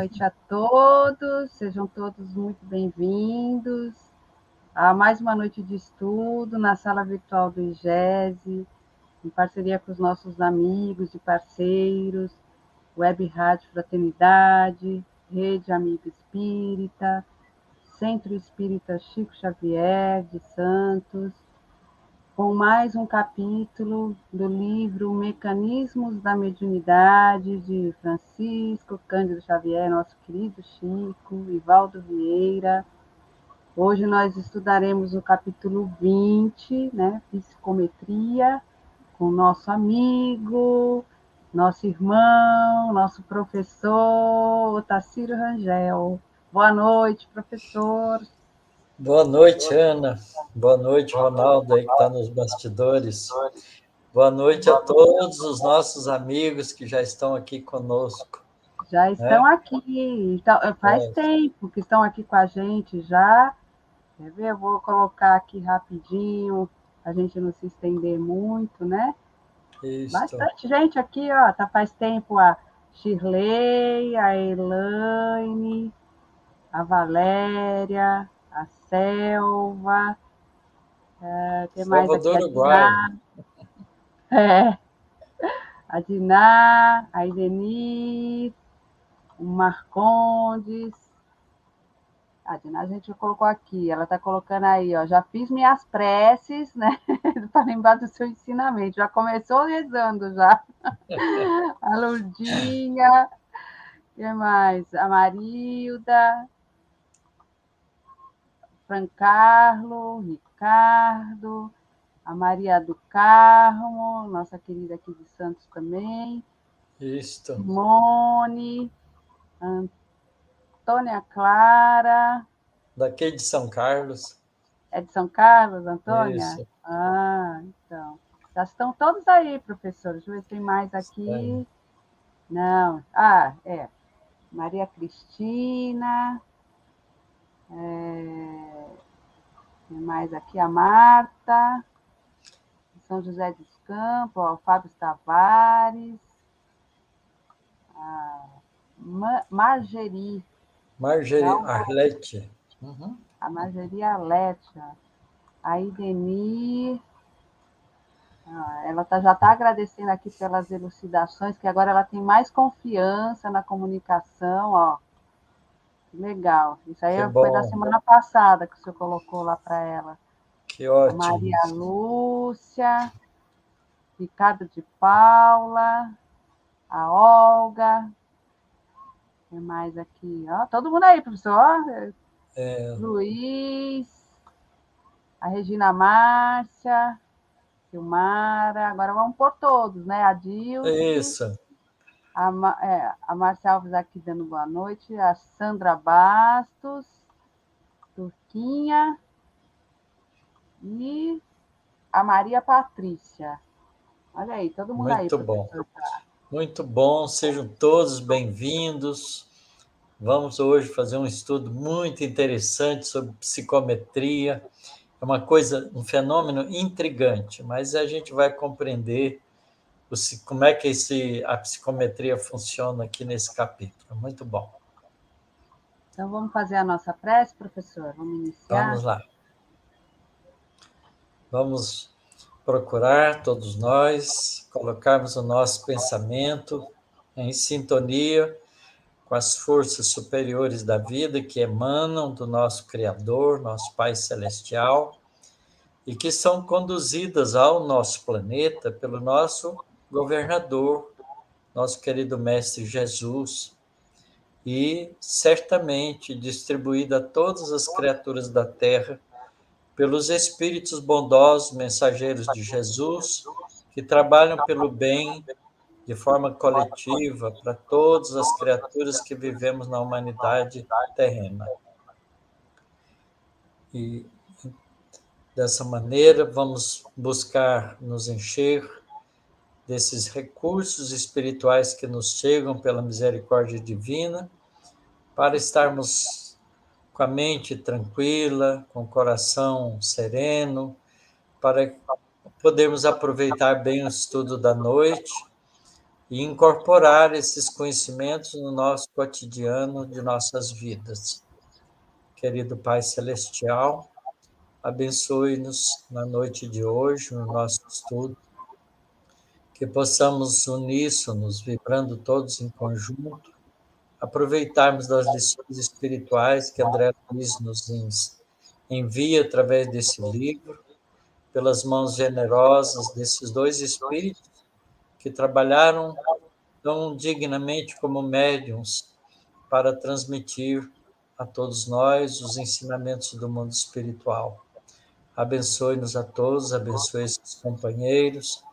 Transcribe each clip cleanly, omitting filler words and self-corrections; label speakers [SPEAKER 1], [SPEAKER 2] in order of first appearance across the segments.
[SPEAKER 1] noite a todos, sejam todos muito bem-vindos a mais uma noite de estudo na sala virtual do IGESE, em parceria com os nossos amigos e parceiros, Web Rádio Fraternidade, Rede Amigo Espírita, Centro Espírita Chico Xavier de Santos, com mais um capítulo do livro Mecanismos da Mediunidade, de Francisco Cândido Xavier, nosso querido Chico, Ivaldo Vieira. Hoje nós estudaremos o capítulo 20, né, Psicometria, com nosso amigo, nosso irmão, nosso professor, Otacílio Rangel. Boa noite, professor.
[SPEAKER 2] Boa noite, Ana. Boa noite, Ronaldo, aí que está nos bastidores. Boa noite a todos os nossos amigos que já estão aqui conosco.
[SPEAKER 1] Já estão aqui. Então, faz tempo que estão aqui com a gente já. Quer ver? Eu vou colocar aqui rapidinho, a gente não se estender muito, né?
[SPEAKER 2] Isso.
[SPEAKER 1] Bastante gente aqui, ó. Tá faz tempo a Shirley, a Elaine, a Valéria, a Selva, tem mais aqui
[SPEAKER 2] Salvador, Uruguai.
[SPEAKER 1] A Diná, a Idenir, o Marcondes. A Diná a gente colocou aqui, ela está colocando aí, ó, já fiz minhas preces, né, para lembrar do seu ensinamento, já começou rezando já. A Lourdinha, o que mais? A Marilda, Fran Carlo, Ricardo, a Maria do Carmo, nossa querida aqui de Santos também.
[SPEAKER 2] Isso.
[SPEAKER 1] Simone, Antônia Clara.
[SPEAKER 2] Daqui de São Carlos.
[SPEAKER 1] É de São Carlos, Antônia?
[SPEAKER 2] Isso.
[SPEAKER 1] Ah, então. Já estão todos aí, professor. Deixa eu ver se tem mais aqui. Não. Maria Cristina. Tem mais aqui a Marta. São José dos Campos, ó, o Fábio Tavares. A Margeri.
[SPEAKER 2] Arlete. Uhum.
[SPEAKER 1] A Margeri Arlete. A Idenir. Ela já está agradecendo aqui pelas elucidações, que agora ela tem mais confiança na comunicação, ó. Legal. Isso aí foi da semana passada que o senhor colocou lá para ela.
[SPEAKER 2] Que ótimo.
[SPEAKER 1] A Maria Lúcia, Ricardo de Paula, a Olga. Tem mais aqui, ó. Todo mundo aí, professor. Luiz, a Regina Márcia, Silmara. Agora vamos por todos, né? A Dilce.
[SPEAKER 2] Isso.
[SPEAKER 1] A Márcia Alves aqui dando boa noite. A Sandra Bastos, Turquinha. E a Maria Patrícia. Olha aí, todo mundo aí.
[SPEAKER 2] Muito bom. Muito bom, sejam todos bem-vindos. Vamos hoje fazer um estudo muito interessante sobre psicometria. É uma coisa, um fenômeno intrigante, mas a gente vai compreender como é que a psicometria funciona aqui nesse capítulo. Muito bom.
[SPEAKER 1] Então, vamos fazer a nossa prece, professor? Vamos iniciar?
[SPEAKER 2] Vamos lá. Vamos procurar, todos nós, colocarmos o nosso pensamento em sintonia com as forças superiores da vida que emanam do nosso Criador, nosso Pai Celestial, e que são conduzidas ao nosso planeta pelo nosso governador, nosso querido Mestre Jesus, e certamente distribuída a todas as criaturas da Terra pelos espíritos bondosos, mensageiros de Jesus, que trabalham pelo bem de forma coletiva para todas as criaturas que vivemos na humanidade terrena. E dessa maneira vamos buscar nos encher desses recursos espirituais que nos chegam pela misericórdia divina, para estarmos com a mente tranquila, com o coração sereno, para podermos aproveitar bem o estudo da noite, e incorporar esses conhecimentos no nosso cotidiano de nossas vidas. Querido Pai Celestial, abençoe-nos na noite de hoje, no nosso estudo, que possamos uníssonos, vibrando todos em conjunto, aproveitarmos das lições espirituais que André Luiz nos envia através desse livro, pelas mãos generosas desses dois espíritos que trabalharam tão dignamente como médiuns para transmitir a todos nós os ensinamentos do mundo espiritual. Abençoe-nos a todos, abençoe esses companheiros,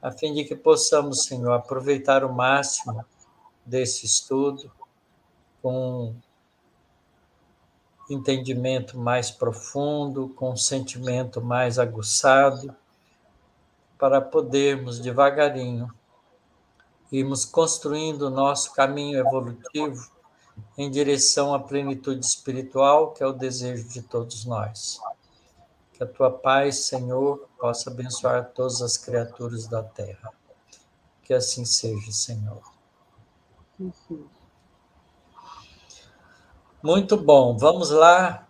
[SPEAKER 2] a fim de que possamos, Senhor, aproveitar o máximo desse estudo com entendimento mais profundo, com sentimento mais aguçado, para podermos devagarinho irmos construindo o nosso caminho evolutivo em direção à plenitude espiritual, que é o desejo de todos nós. Que a tua paz, Senhor, possa abençoar todas as criaturas da terra. Que assim seja, Senhor.
[SPEAKER 1] Sim.
[SPEAKER 2] Muito bom, vamos lá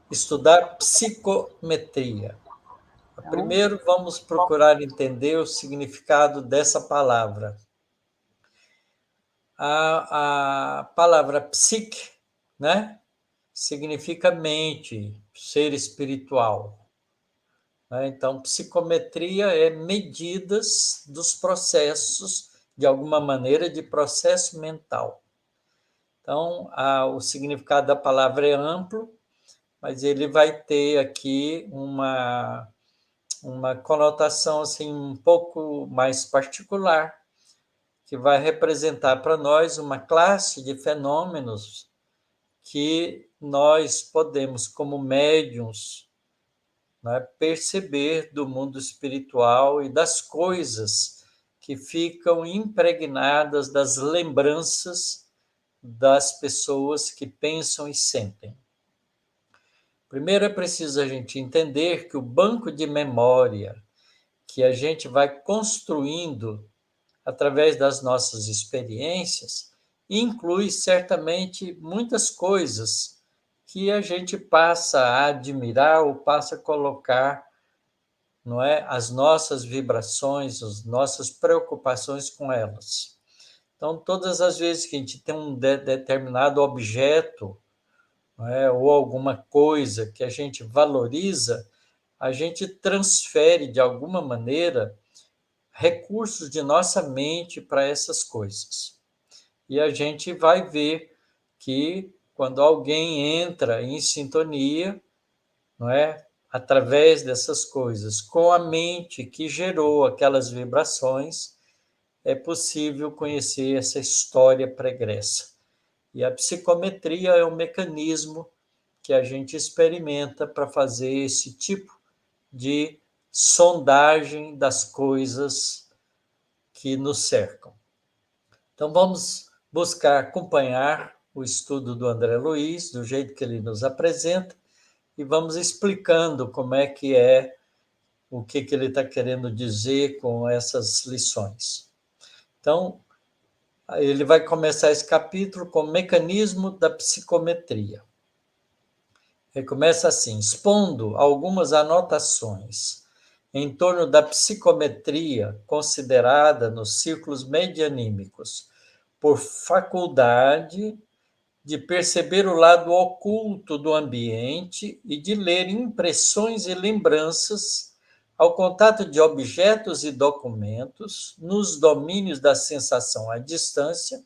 [SPEAKER 2] estudar psicometria. Primeiro, vamos procurar entender o significado dessa palavra. A palavra psique, né, significa mente, ser espiritual. Então, psicometria é medidas dos processos, de alguma maneira, de processo mental. Então, o significado da palavra é amplo, mas ele vai ter aqui uma conotação assim, um pouco mais particular, que vai representar para nós uma classe de fenômenos que nós podemos, como médiuns, né, perceber do mundo espiritual e das coisas que ficam impregnadas das lembranças das pessoas que pensam e sentem. Primeiro é preciso a gente entender que o banco de memória que a gente vai construindo através das nossas experiências inclui certamente muitas coisas que a gente passa a admirar ou passa a colocar, não é, as nossas vibrações, as nossas preocupações com elas. Então, todas as vezes que a gente tem um determinado objeto, não é, ou alguma coisa que a gente valoriza, a gente transfere de alguma maneira recursos de nossa mente para essas coisas. E a gente vai ver que quando alguém entra em sintonia, não é, através dessas coisas, com a mente que gerou aquelas vibrações, é possível conhecer essa história pregressa. E a psicometria é um mecanismo que a gente experimenta para fazer esse tipo de sondagem das coisas que nos cercam. Então, vamos buscar acompanhar o estudo do André Luiz, do jeito que ele nos apresenta, e vamos explicando como é que o que ele está querendo dizer com essas lições. Então, ele vai começar esse capítulo com o mecanismo da psicometria. Ele começa assim, expondo algumas anotações em torno da psicometria considerada nos círculos medianímicos por faculdade de perceber o lado oculto do ambiente e de ler impressões e lembranças ao contato de objetos e documentos nos domínios da sensação à distância,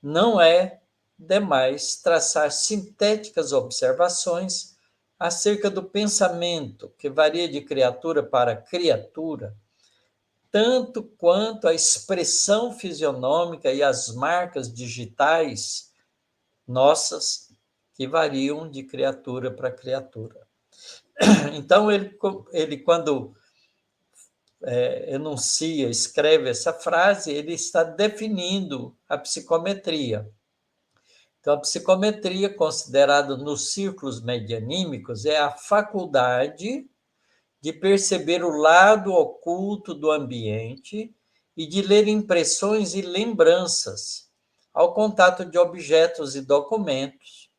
[SPEAKER 2] não é demais traçar sintéticas observações acerca do pensamento, que varia de criatura para criatura, tanto quanto a expressão fisionômica e as marcas digitais nossas, que variam de criatura para criatura. Então, ele quando enuncia, escreve essa frase, ele está definindo a psicometria. Então, a psicometria, considerada nos círculos medianímicos, é a faculdade de perceber o lado oculto do ambiente e de ler impressões e lembranças ao contato de objetos e documentos,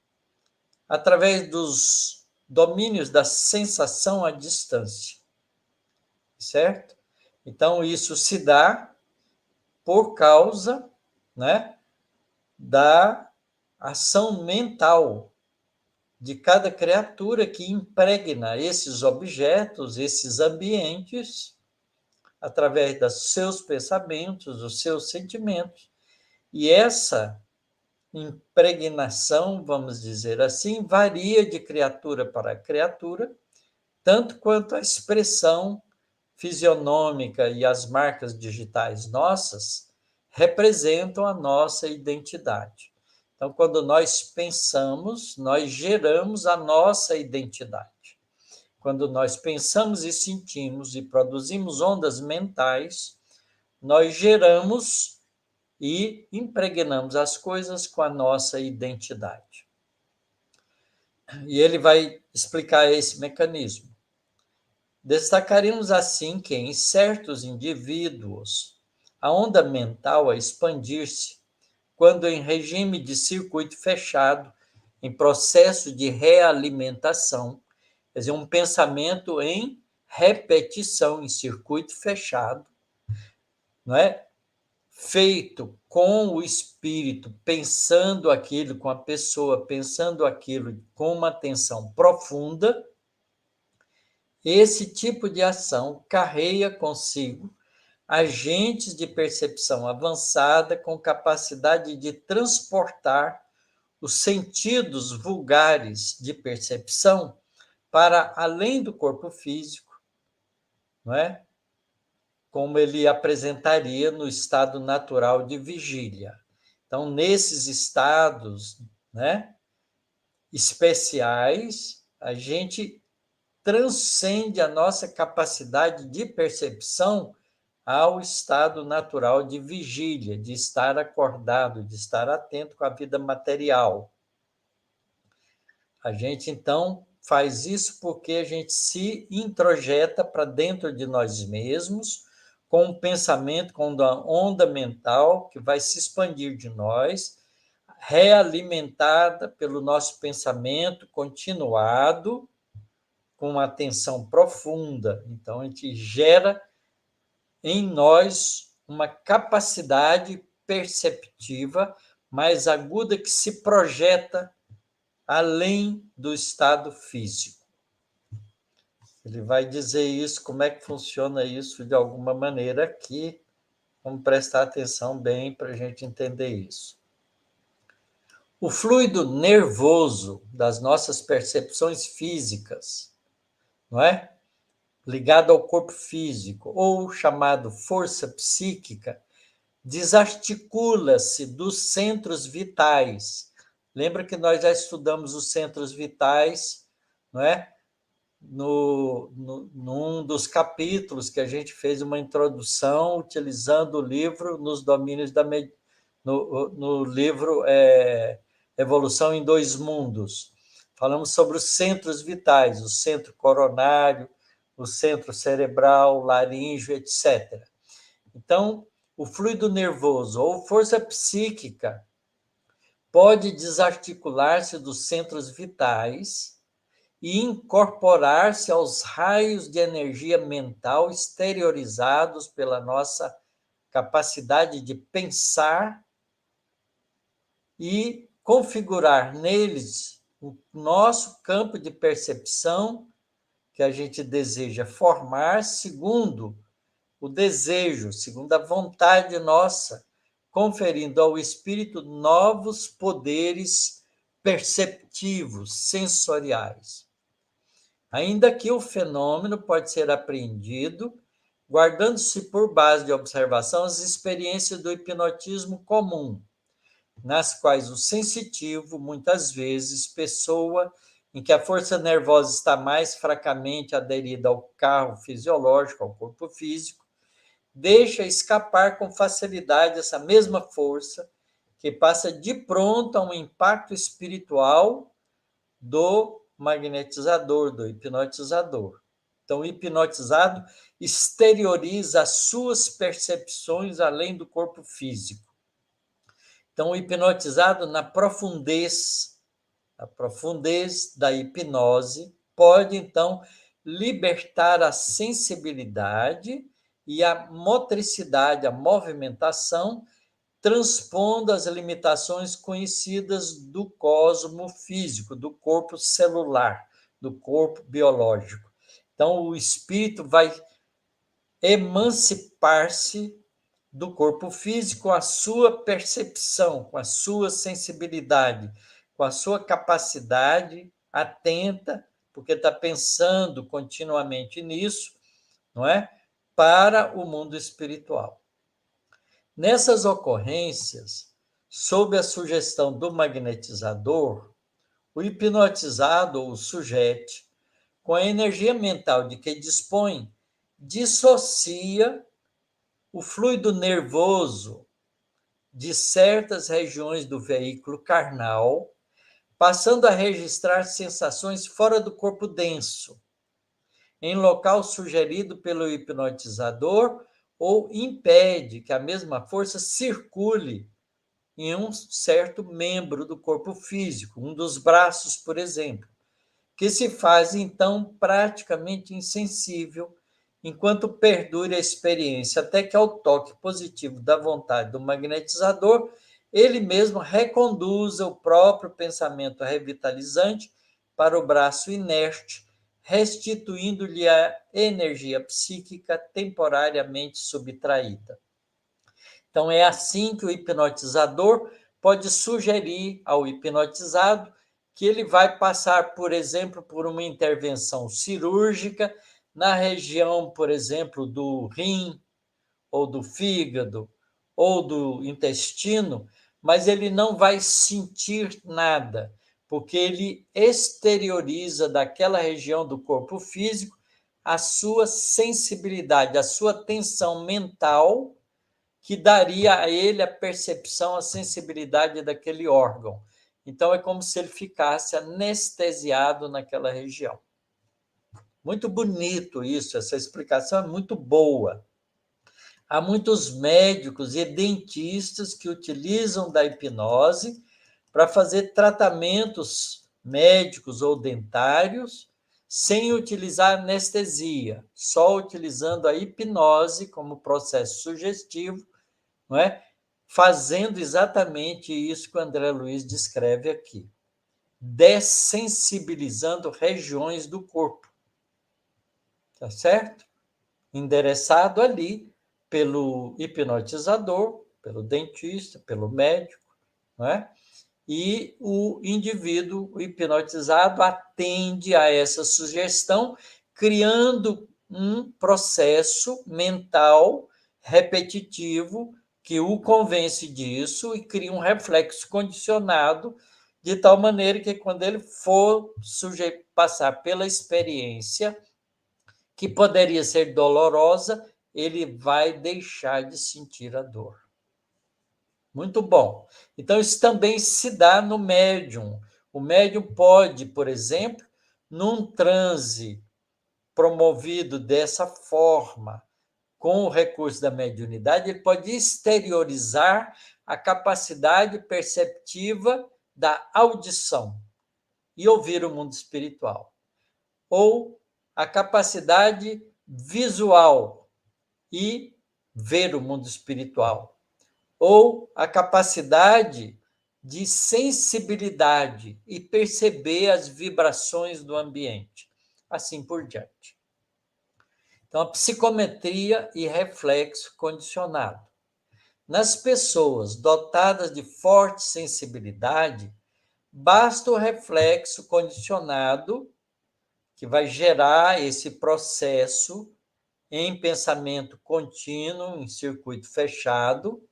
[SPEAKER 2] através dos domínios da sensação à distância, certo? Então, isso se dá por causa, né, da ação mental de cada criatura que impregna esses objetos, esses ambientes, através dos seus pensamentos, dos seus sentimentos. E essa impregnação, vamos dizer assim, varia de criatura para criatura, tanto quanto a expressão fisionômica e as marcas digitais nossas representam a nossa identidade. Então, quando nós pensamos, nós geramos a nossa identidade. Quando nós pensamos e sentimos e produzimos ondas mentais, nós geramos e impregnamos as coisas com a nossa identidade. E ele vai explicar esse mecanismo. Destacaremos assim que em certos indivíduos a onda mental a expandir-se quando em regime de circuito fechado, em processo de realimentação, quer dizer, um pensamento em repetição, em circuito fechado, não é? Feito com o espírito, pensando aquilo, com a pessoa, pensando aquilo com uma atenção profunda, esse tipo de ação carrega consigo agentes de percepção avançada com capacidade de transportar os sentidos vulgares de percepção para além do corpo físico, não é? Como ele apresentaria no estado natural de vigília. Então, nesses estados, né, especiais, a gente transcende a nossa capacidade de percepção ao estado natural de vigília, de estar acordado, de estar atento com a vida material. A gente, então, faz isso porque a gente se introjeta para dentro de nós mesmos, com um pensamento, com uma onda mental que vai se expandir de nós, realimentada pelo nosso pensamento continuado, com uma atenção profunda. Então, a gente gera em nós uma capacidade perceptiva mais aguda que se projeta além do estado físico. Ele vai dizer isso, como é que funciona isso de alguma maneira aqui. Vamos prestar atenção bem para a gente entender isso. O fluido nervoso das nossas percepções físicas, não é? Ligado ao corpo físico, ou chamado força psíquica, desarticula-se dos centros vitais. Lembra que nós já estudamos os centros vitais, não é? Num dos capítulos que a gente fez uma introdução utilizando o livro nos domínios da no livro Evolução em Dois Mundos. Falamos sobre os centros vitais, o centro coronário, o centro cerebral, laríngeo, etc. Então, o fluido nervoso ou força psíquica pode desarticular-se dos centros vitais e incorporar-se aos raios de energia mental exteriorizados pela nossa capacidade de pensar e configurar neles o nosso campo de percepção que a gente deseja formar segundo o desejo, segundo a vontade nossa, conferindo ao espírito novos poderes perceptivos, sensoriais. Ainda que o fenômeno pode ser apreendido, guardando-se por base de observação as experiências do hipnotismo comum, nas quais o sensitivo, muitas vezes, pessoa em que a força nervosa está mais fracamente aderida ao carro fisiológico, ao corpo físico, deixa escapar com facilidade essa mesma força que passa de pronto a um impacto espiritual do magnetizador, do hipnotizador. Então, o hipnotizado exterioriza as suas percepções além do corpo físico. Então, o hipnotizado, na profundez da hipnose, pode, então, libertar a sensibilidade e a motricidade, a movimentação, transpondo as limitações conhecidas do cosmo físico, do corpo celular, do corpo biológico. Então, o espírito vai emancipar-se do corpo físico com a sua percepção, com a sua sensibilidade, com a sua capacidade atenta, porque está pensando continuamente nisso, não é? Para o mundo espiritual. Nessas ocorrências, sob a sugestão do magnetizador, o hipnotizado ou o sujeito, com a energia mental de que dispõe, dissocia o fluido nervoso de certas regiões do veículo carnal, passando a registrar sensações fora do corpo denso, em local sugerido pelo hipnotizador, ou impede que a mesma força circule em um certo membro do corpo físico, um dos braços, por exemplo, que se faz, então, praticamente insensível, enquanto perdure a experiência, até que, ao toque positivo da vontade do magnetizador, ele mesmo reconduza o próprio pensamento revitalizante para o braço inerte, restituindo-lhe a energia psíquica temporariamente subtraída. Então, é assim que o hipnotizador pode sugerir ao hipnotizado que ele vai passar, por exemplo, por uma intervenção cirúrgica na região, por exemplo, do rim, ou do fígado, ou do intestino, mas ele não vai sentir nada, porque ele exterioriza daquela região do corpo físico a sua sensibilidade, a sua tensão mental, que daria a ele a percepção, a sensibilidade daquele órgão. Então, é como se ele ficasse anestesiado naquela região. Muito bonito isso, essa explicação é muito boa. Há muitos médicos e dentistas que utilizam da hipnose para fazer tratamentos médicos ou dentários sem utilizar anestesia, só utilizando a hipnose como processo sugestivo, não é? Fazendo exatamente isso que o André Luiz descreve aqui, dessensibilizando regiões do corpo, tá certo? Endereçado ali pelo hipnotizador, pelo dentista, pelo médico, não é? E o indivíduo hipnotizado atende a essa sugestão, criando um processo mental repetitivo que o convence disso e cria um reflexo condicionado, de tal maneira que, quando ele for passar pela experiência, que poderia ser dolorosa, ele vai deixar de sentir a dor. Muito bom. Então, isso também se dá no médium. O médium pode, por exemplo, num transe promovido dessa forma, com o recurso da mediunidade, ele pode exteriorizar a capacidade perceptiva da audição e ouvir o mundo espiritual, ou a capacidade visual e ver o mundo espiritual, ou a capacidade de sensibilidade e perceber as vibrações do ambiente, assim por diante. Então, a psicometria e reflexo condicionado. Nas pessoas dotadas de forte sensibilidade, basta o reflexo condicionado, que vai gerar esse processo em pensamento contínuo, em circuito fechado,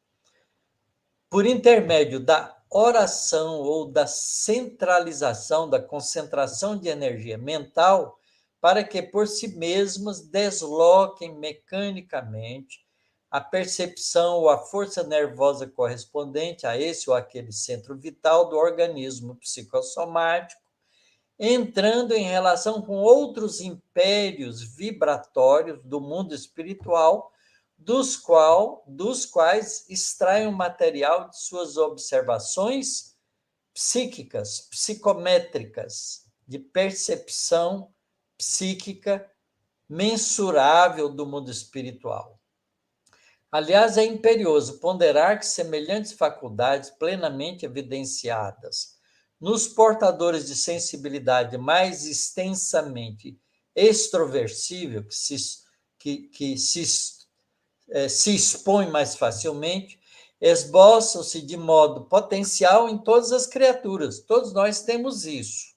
[SPEAKER 2] por intermédio da oração ou da centralização, da concentração de energia mental, para que por si mesmas desloquem mecanicamente a percepção ou a força nervosa correspondente a esse ou aquele centro vital do organismo psicossomático, entrando em relação com outros impérios vibratórios do mundo espiritual, dos quais extraem o material de suas observações psíquicas, psicométricas, de percepção psíquica mensurável do mundo espiritual. Aliás, é imperioso ponderar que semelhantes faculdades plenamente evidenciadas nos portadores de sensibilidade mais extensamente extroversível, que se expõe mais facilmente, esboçam-se de modo potencial em todas as criaturas. Todos nós temos isso.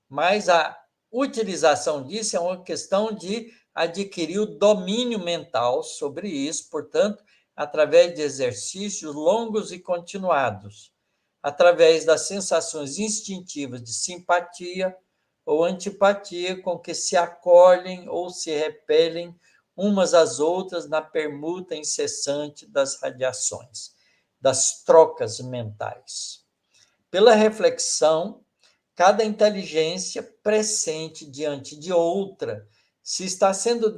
[SPEAKER 2] Mas a utilização disso é uma questão de adquirir o domínio mental sobre isso, portanto, através de exercícios longos e continuados, através das sensações instintivas de simpatia ou antipatia com que se acolhem ou se repelem umas às outras na permuta incessante das radiações, das trocas mentais. Pela reflexão, cada inteligência pressente diante de outra se está sendo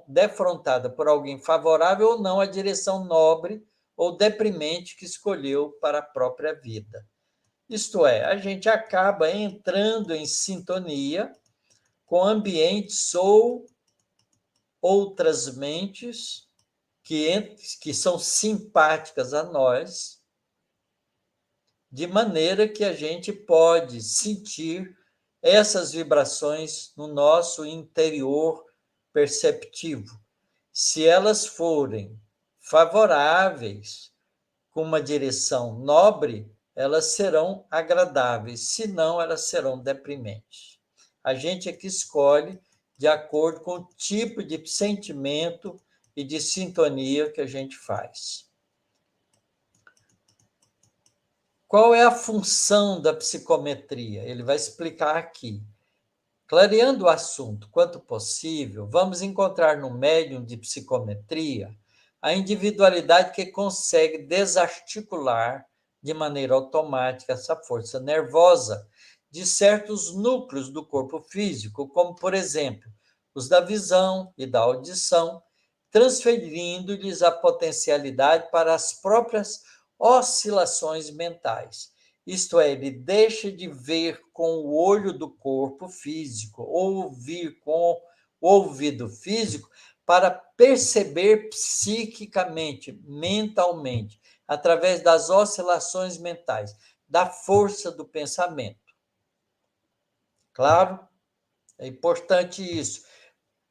[SPEAKER 2] defrontada por alguém favorável ou não à direção nobre ou deprimente que escolheu para a própria vida. Isto é, a gente acaba entrando em sintonia com ambientes ou outras mentes que são simpáticas a nós, de maneira que a gente pode sentir essas vibrações no nosso interior perceptivo. Se elas forem favoráveis, com uma direção nobre, elas serão agradáveis, se não, elas serão deprimentes. A gente é que escolhe de acordo com o tipo de sentimento e de sintonia que a gente faz. Qual é a função da psicometria? Ele vai explicar aqui. Clareando o assunto quanto possível, vamos encontrar no médium de psicometria a individualidade que consegue desarticular de maneira automática essa força nervosa de certos núcleos do corpo físico, como, por exemplo, os da visão e da audição, transferindo-lhes a potencialidade para as próprias oscilações mentais. Isto é, ele deixa de ver com o olho do corpo físico, ouvir com o ouvido físico, para perceber psiquicamente, mentalmente, através das oscilações mentais, da força do pensamento. Claro, é importante isso.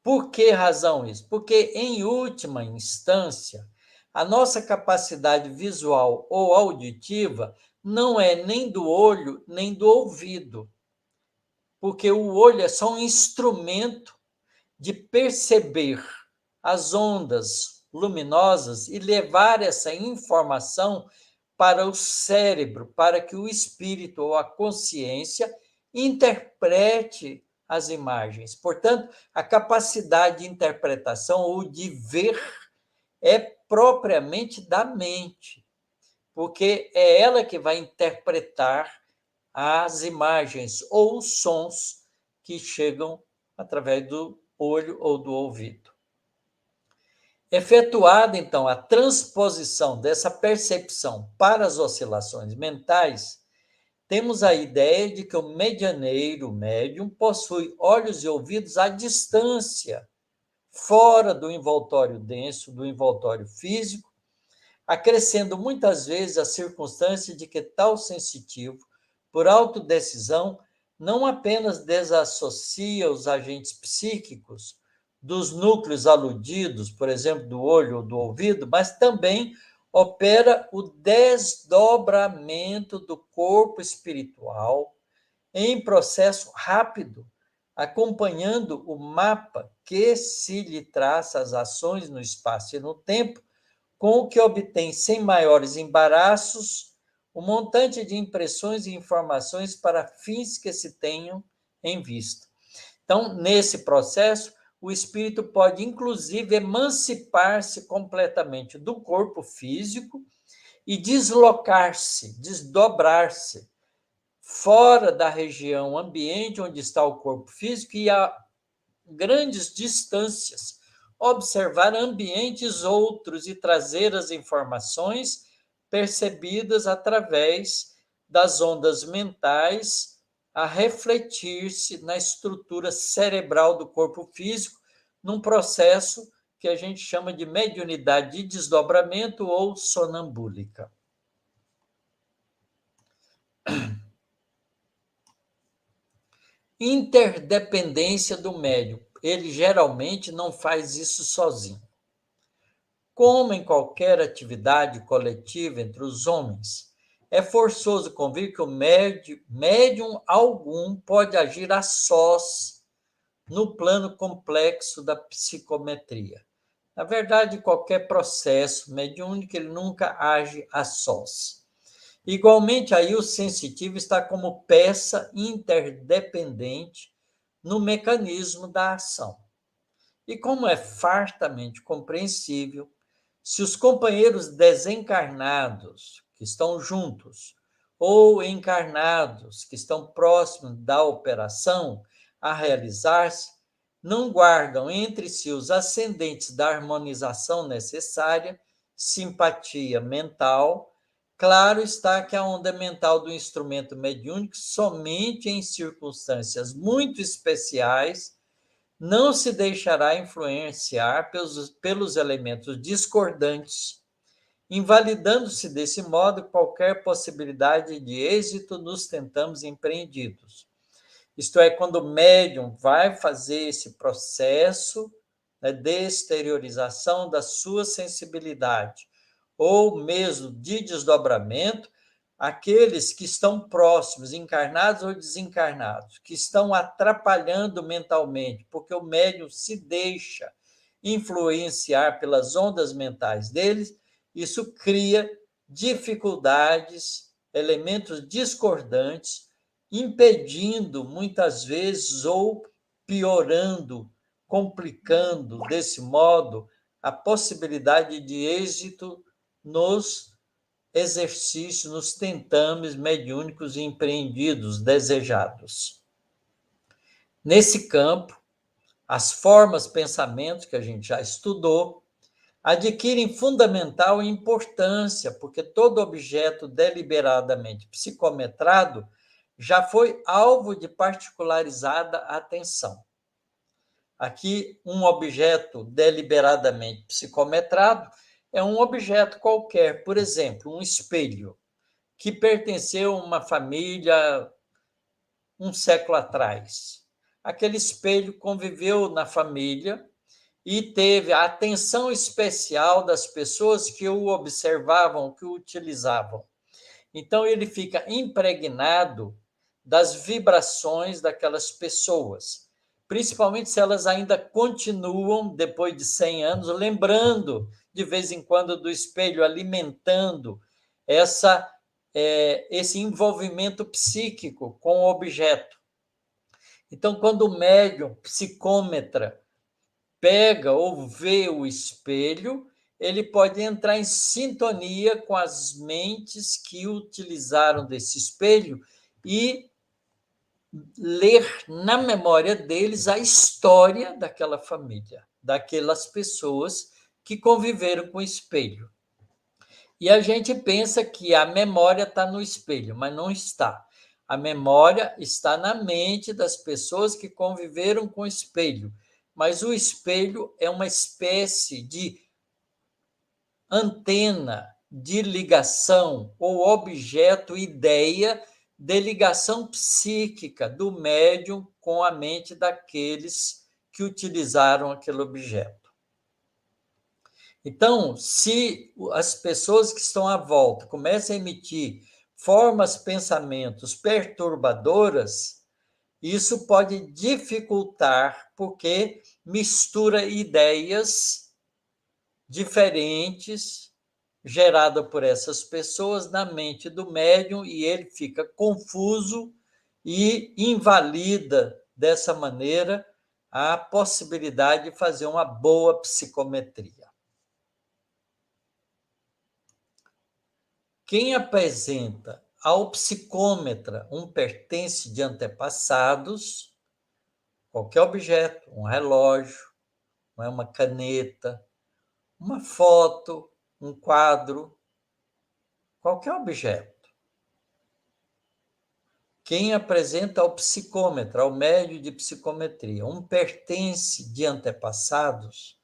[SPEAKER 2] Por que razão isso? Porque, em última instância, a nossa capacidade visual ou auditiva não é nem do olho, nem do ouvido. Porque o olho é só um instrumento de perceber as ondas luminosas e levar essa informação para o cérebro, para que o espírito ou a consciência interprete as imagens. Portanto, a capacidade de interpretação ou de ver é propriamente da mente, porque é ela que vai interpretar as imagens ou os sons que chegam através do olho ou do ouvido. Efetuada, então, a transposição dessa percepção para as oscilações mentais, temos a ideia de que o medianeiro, o médium, possui olhos e ouvidos à distância, fora do envoltório denso, do envoltório físico, acrescendo muitas vezes a circunstância de que tal sensitivo, por autodecisão, não apenas desassocia os agentes psíquicos dos núcleos aludidos, por exemplo, do olho ou do ouvido, mas também opera o desdobramento do corpo espiritual em processo rápido, acompanhando o mapa que se lhe traça as ações no espaço e no tempo, com o que obtém, sem maiores embaraços, o montante de impressões e informações para fins que se tenham em vista. Então, nesse processo, o espírito pode, inclusive, emancipar-se completamente do corpo físico e deslocar-se, desdobrar-se, fora da região ambiente onde está o corpo físico e a grandes distâncias, observar ambientes outros e trazer as informações percebidas através das ondas mentais a refletir-se na estrutura cerebral do corpo físico, num processo que a gente chama de mediunidade de desdobramento ou sonambúlica. Interdependência do médium. Ele geralmente não faz isso sozinho. Como em qualquer atividade coletiva entre os homens, é forçoso convir que o médium algum pode agir a sós no plano complexo da psicometria. Na verdade, qualquer processo mediúnico, ele nunca age a sós. Igualmente, aí o sensitivo está como peça interdependente no mecanismo da ação. E como é fartamente compreensível, se os companheiros desencarnados que estão juntos ou encarnados que estão próximos da operação a realizar-se, não guardam entre si os ascendentes da harmonização necessária, simpatia mental, claro está que a onda mental do instrumento mediúnico, somente em circunstâncias muito especiais, não se deixará influenciar pelos elementos discordantes, invalidando-se desse modo qualquer possibilidade de êxito nos tentames empreendidos. Isto é, quando o médium vai fazer esse processo, né, de exteriorização da sua sensibilidade, ou mesmo de desdobramento, aqueles que estão próximos, encarnados ou desencarnados, que estão atrapalhando mentalmente, porque o médium se deixa influenciar pelas ondas mentais deles, isso cria dificuldades, elementos discordantes, impedindo muitas vezes ou piorando, complicando desse modo a possibilidade de êxito nos exercícios, nos tentames mediúnicos e empreendidos desejados. Nesse campo, as formas, pensamentos que a gente já estudou, adquirem fundamental importância, porque todo objeto deliberadamente psicometrado já foi alvo de particularizada atenção. Aqui, um objeto deliberadamente psicometrado é um objeto qualquer, por exemplo, um espelho, que pertenceu a uma família um século atrás. Aquele espelho conviveu na família e teve a atenção especial das pessoas que o observavam, que o utilizavam. Então, ele fica impregnado das vibrações daquelas pessoas, principalmente se elas ainda continuam, depois de 100 anos, lembrando de vez em quando do espelho, alimentando esse envolvimento psíquico com o objeto. Então, quando o médium psicômetra pega ou vê o espelho, ele pode entrar em sintonia com as mentes que utilizaram desse espelho e ler na memória deles a história daquela família, daquelas pessoas que conviveram com o espelho. E a gente pensa que a memória está no espelho, mas não está. A memória está na mente das pessoas que conviveram com o espelho, mas o espelho é uma espécie de antena de ligação ou objeto, ideia de ligação psíquica do médium com a mente daqueles que utilizaram aquele objeto. Então, se as pessoas que estão à volta começam a emitir formas, pensamentos perturbadoras, isso pode dificultar, porque mistura ideias diferentes geradas por essas pessoas na mente do médium e ele fica confuso e invalida dessa maneira a possibilidade de fazer uma boa psicometria. Quem apresenta ao psicômetra um pertence de antepassados, qualquer objeto, um relógio, uma caneta, uma foto, um quadro, qualquer objeto. Quem apresenta ao psicômetra, ao médio de psicometria, um pertence de antepassados,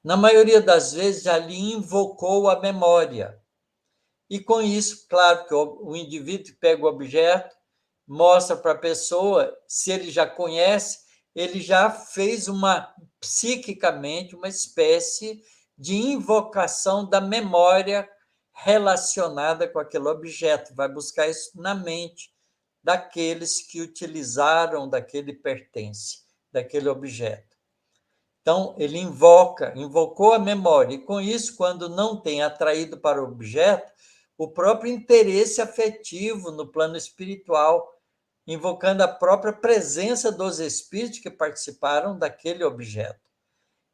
[SPEAKER 2] na maioria das vezes já lhe invocou a memória. E com isso, claro que o indivíduo que pega o objeto, mostra para a pessoa, se ele já conhece, ele já fez psiquicamente uma espécie de invocação da memória relacionada com aquele objeto, vai buscar isso na mente daqueles que utilizaram daquele pertence, daquele objeto. Então, ele invocou a memória, e com isso, quando não tem atraído para o objeto, o próprio interesse afetivo no plano espiritual, invocando a própria presença dos espíritos que participaram daquele objeto.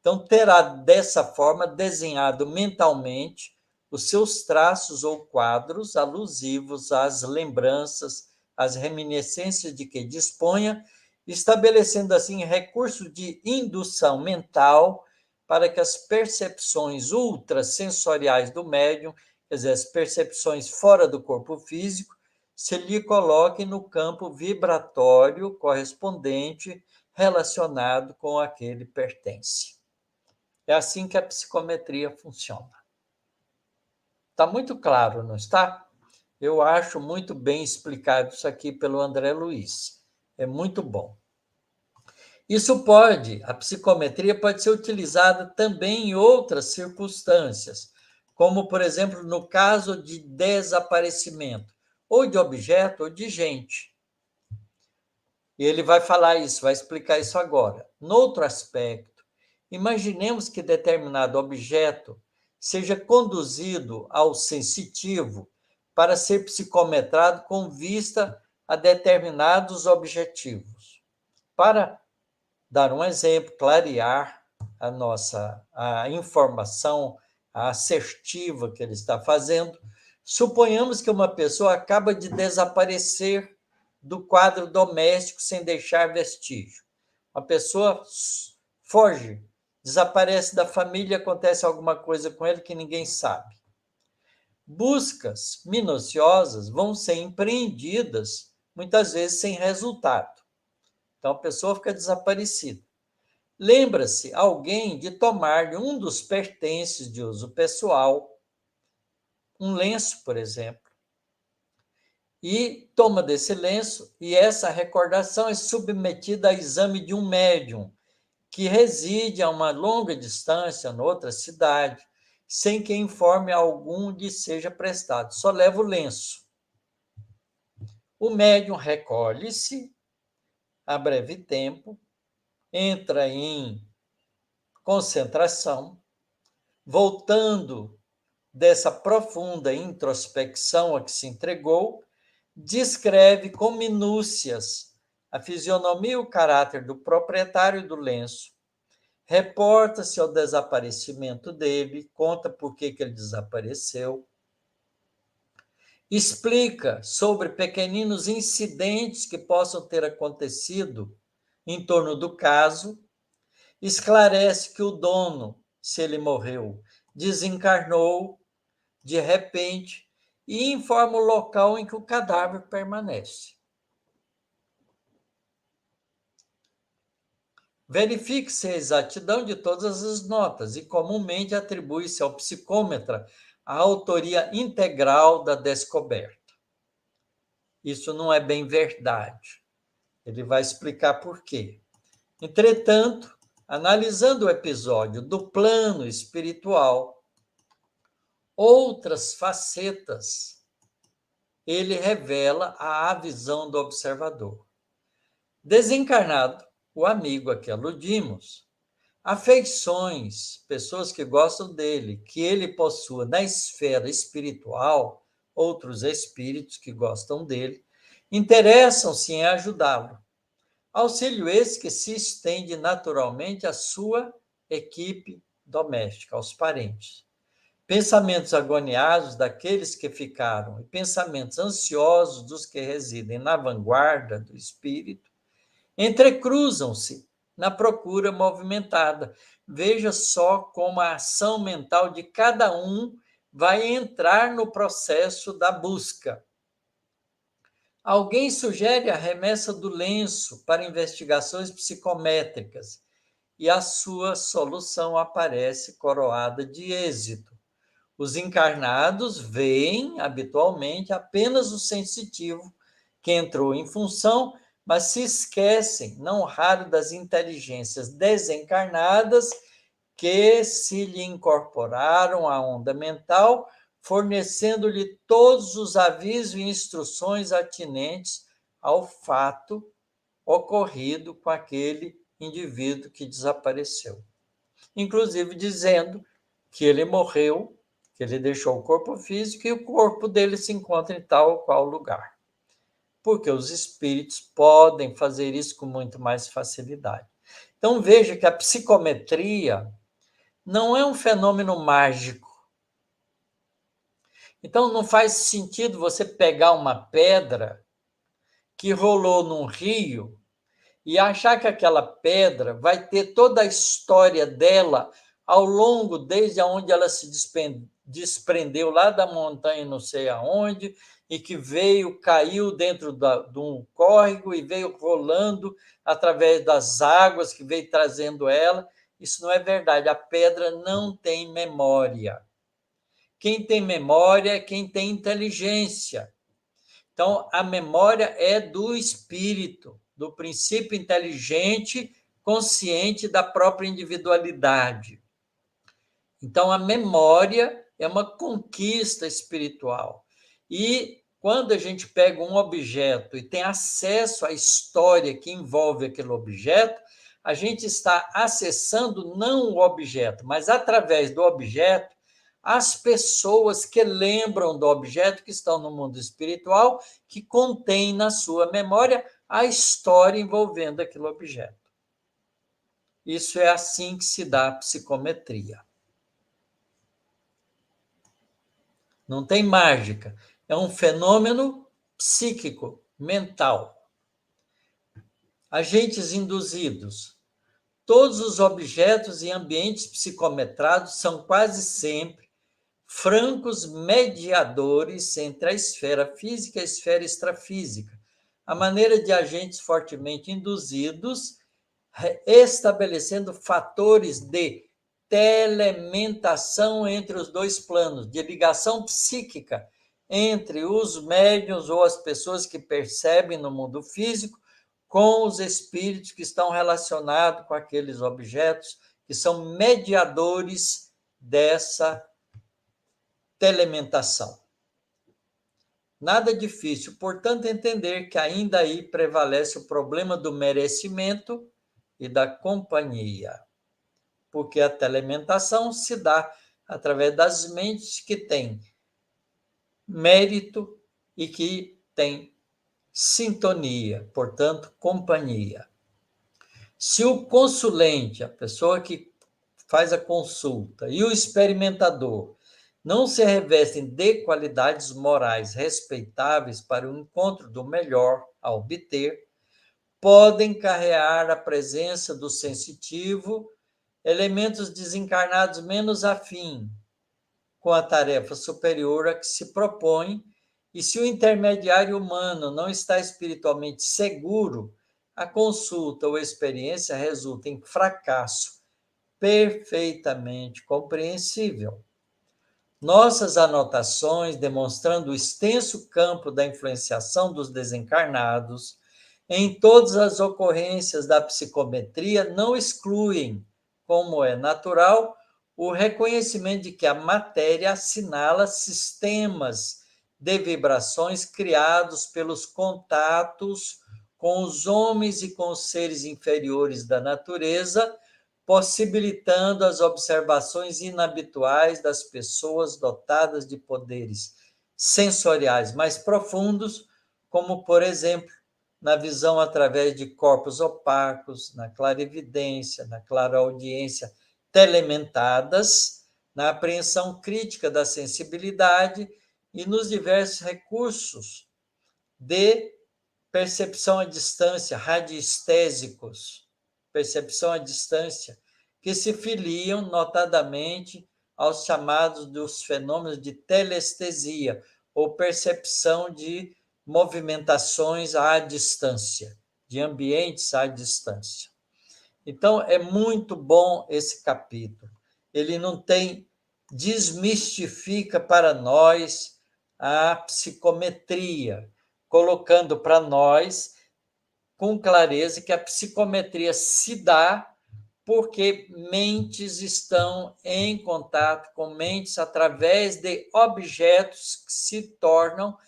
[SPEAKER 2] Então, terá dessa forma desenhado mentalmente os seus traços ou quadros alusivos às lembranças, às reminiscências de que disponha, estabelecendo assim recursos de indução mental para que as percepções ultrasensoriais do médium, quer dizer, as percepções fora do corpo físico, se lhe coloquem no campo vibratório correspondente relacionado com aquele pertence. É assim que a psicometria funciona. Está muito claro, não está? Eu acho muito bem explicado isso aqui pelo André Luiz. É muito bom. A psicometria pode ser utilizada também em outras circunstâncias, como, por exemplo, no caso de desaparecimento, ou de objeto ou de gente. E ele vai falar isso, vai explicar isso agora. Noutro aspecto, imaginemos que determinado objeto seja conduzido ao sensitivo para ser psicometrado com vista a determinados objetivos. Para dar um exemplo, clarear a informação assertiva que ele está fazendo, suponhamos que uma pessoa acaba de desaparecer do quadro doméstico sem deixar vestígio. Uma pessoa foge, desaparece da família, acontece alguma coisa com ele que ninguém sabe. Buscas minuciosas vão ser empreendidas, muitas vezes sem resultado. Então, a pessoa fica desaparecida. Lembra-se alguém de tomar um dos pertences de uso pessoal, um lenço, por exemplo, e toma desse lenço, e essa recordação é submetida a exame de um médium que reside a uma longa distância, noutra cidade, sem que informe algum lhe seja prestado. Só leva o lenço. O médium recolhe-se a breve tempo, entra em concentração, voltando dessa profunda introspecção a que se entregou, descreve com minúcias a fisionomia e o caráter do proprietário do lenço, reporta-se ao desaparecimento dele, conta por que ele desapareceu, explica sobre pequeninos incidentes que possam ter acontecido em torno do caso, esclarece que o dono, se ele morreu, desencarnou de repente e informa o local em que o cadáver permanece. Verifique-se a exatidão de todas as notas e comumente atribui-se ao psicômetra a autoria integral da descoberta. Isso não é bem verdade. Ele vai explicar por quê. Entretanto, analisando o episódio do plano espiritual, outras facetas, ele revela a visão do observador. Desencarnado, o amigo a que aludimos, afeições, pessoas que gostam dele, que ele possua na esfera espiritual, outros espíritos que gostam dele, interessam-se em ajudá-lo. Auxílio esse que se estende naturalmente à sua equipe doméstica, aos parentes. Pensamentos agoniados daqueles que ficaram e pensamentos ansiosos dos que residem na vanguarda do espírito entrecruzam-se na procura movimentada. Veja só como a ação mental de cada um vai entrar no processo da busca. Alguém sugere a remessa do lenço para investigações psicométricas e a sua solução aparece coroada de êxito. Os encarnados veem habitualmente apenas o sensitivo que entrou em função, mas se esquecem, não raro, das inteligências desencarnadas que se lhe incorporaram à onda mental, fornecendo-lhe todos os avisos e instruções atinentes ao fato ocorrido com aquele indivíduo que desapareceu. Inclusive dizendo que ele morreu, que ele deixou o corpo físico e o corpo dele se encontra em tal ou qual lugar. Porque os espíritos podem fazer isso com muito mais facilidade. Então veja que a psicometria não é um fenômeno mágico. Então não faz sentido você pegar uma pedra que rolou num rio e achar que aquela pedra vai ter toda a história dela ao longo, desde onde ela se desprendeu lá da montanha, não sei aonde, e que veio, caiu dentro de um córrego e veio rolando através das águas que veio trazendo ela. Isso não é verdade. A pedra não tem memória. Quem tem memória é quem tem inteligência. Então, a memória é do espírito, do princípio inteligente, consciente da própria individualidade. Então, a memória é uma conquista espiritual. E quando a gente pega um objeto e tem acesso à história que envolve aquele objeto, a gente está acessando não o objeto, mas através do objeto, as pessoas que lembram do objeto, que estão no mundo espiritual, que contém na sua memória a história envolvendo aquele objeto. Isso é assim que se dá a psicometria. Não tem mágica. É um fenômeno psíquico, mental. Agentes induzidos. Todos os objetos e ambientes psicometrados são quase sempre francos mediadores entre a esfera física e a esfera extrafísica, a maneira de agentes fortemente induzidos, estabelecendo fatores de telementação entre os dois planos, de ligação psíquica entre os médiuns ou as pessoas que percebem no mundo físico com os espíritos que estão relacionados com aqueles objetos, que são mediadores dessa telementação. Nada difícil, portanto, entender que ainda aí prevalece o problema do merecimento e da companhia, porque a telementação se dá através das mentes que têm mérito e que têm sintonia, portanto, companhia. Se o consulente, a pessoa que faz a consulta, e o experimentador não se revestem de qualidades morais respeitáveis para o encontro do melhor a obter, podem carregar a presença do sensitivo elementos desencarnados menos afim com a tarefa superior a que se propõe, e se o intermediário humano não está espiritualmente seguro, a consulta ou experiência resulta em fracasso perfeitamente compreensível. Nossas anotações, demonstrando o extenso campo da influenciação dos desencarnados em todas as ocorrências da psicometria, não excluem, como é natural, o reconhecimento de que a matéria assinala sistemas de vibrações criados pelos contatos com os homens e com os seres inferiores da natureza, possibilitando as observações inabituais das pessoas dotadas de poderes sensoriais mais profundos, como, por exemplo, na visão através de corpos opacos, na clarividência, na clareaudiência, telementadas, na apreensão crítica da sensibilidade e nos diversos recursos de percepção à distância, radiestésicos, percepção à distância, que se filiam notadamente aos chamados dos fenômenos de telestesia, ou percepção de movimentações à distância, de ambientes à distância. Então, é muito bom esse capítulo. Ele não tem, desmistifica para nós a psicometria, colocando para nós com clareza que a psicometria se dá porque mentes estão em contato com mentes através de objetos que se tornam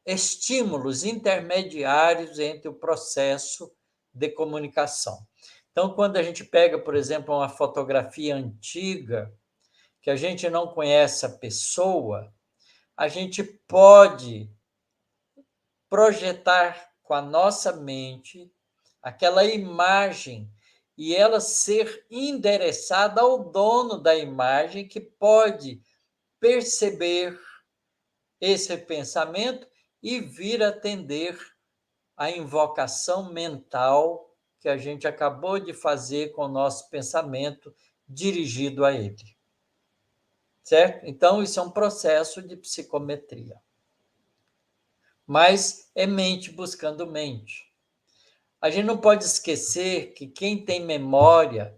[SPEAKER 2] estímulos intermediários entre o processo de comunicação. Então, quando a gente pega, por exemplo, uma fotografia antiga, que a gente não conhece a pessoa, a gente pode projetar com a nossa mente aquela imagem e ela ser endereçada ao dono da imagem, que pode perceber esse pensamento e vir atender a invocação mental que a gente acabou de fazer com o nosso pensamento dirigido a ele. Certo? Então, isso é um processo de psicometria. Mas é mente buscando mente. A gente não pode esquecer que quem tem memória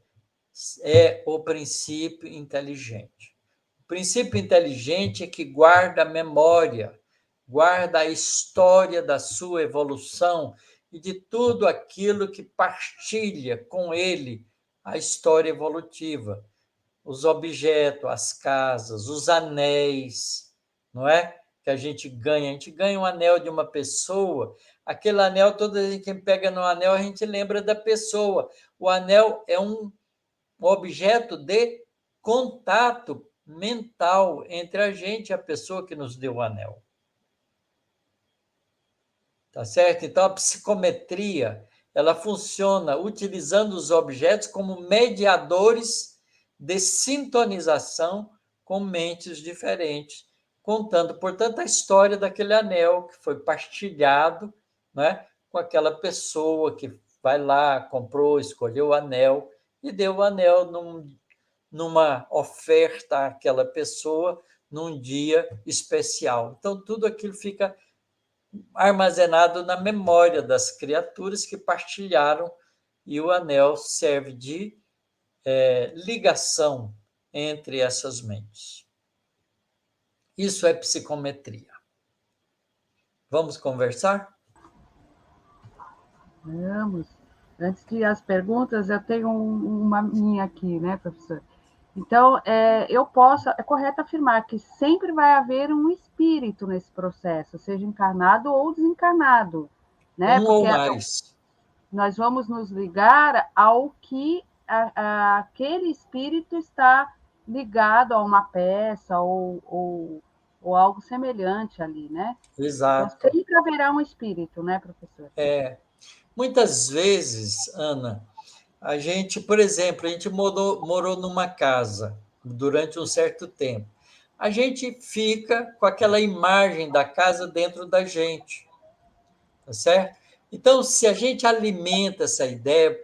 [SPEAKER 2] é o princípio inteligente. O princípio inteligente é que guarda a memória, guarda a história da sua evolução e de tudo aquilo que partilha com ele a história evolutiva. Os objetos, as casas, os anéis, não é? Que a gente ganha um anel de uma pessoa, aquele anel, toda vez que pega no anel, a gente lembra da pessoa. O anel é um objeto de contato mental entre a gente e a pessoa que nos deu o anel. Tá certo? Então, a psicometria, ela funciona utilizando os objetos como mediadores de sintonização com mentes diferentes, contando, portanto, a história daquele anel que foi partilhado, né, com aquela pessoa que vai lá, comprou, escolheu o anel e deu o anel numa oferta àquela pessoa num dia especial. Então, tudo aquilo fica armazenado na memória das criaturas que partilharam, e o anel serve de ligação entre essas mentes. Isso é psicometria. Vamos conversar?
[SPEAKER 1] Vamos. Antes de as perguntas, eu tenho uma minha aqui, né, professor? Então, é correto afirmar que sempre vai haver um espírito nesse processo, seja encarnado ou desencarnado, né?
[SPEAKER 2] Um ou
[SPEAKER 1] Porque
[SPEAKER 2] mais.
[SPEAKER 1] nós vamos nos ligar ao que aquele espírito está ligado a uma peça ou algo semelhante ali, né? Então,
[SPEAKER 2] Exato.
[SPEAKER 1] sempre haverá um espírito, né, professor?
[SPEAKER 2] Muitas vezes, Ana, a gente, por exemplo, a gente morou numa casa durante um certo tempo. A gente fica com aquela imagem da casa dentro da gente, tá certo? Então, se a gente alimenta essa ideia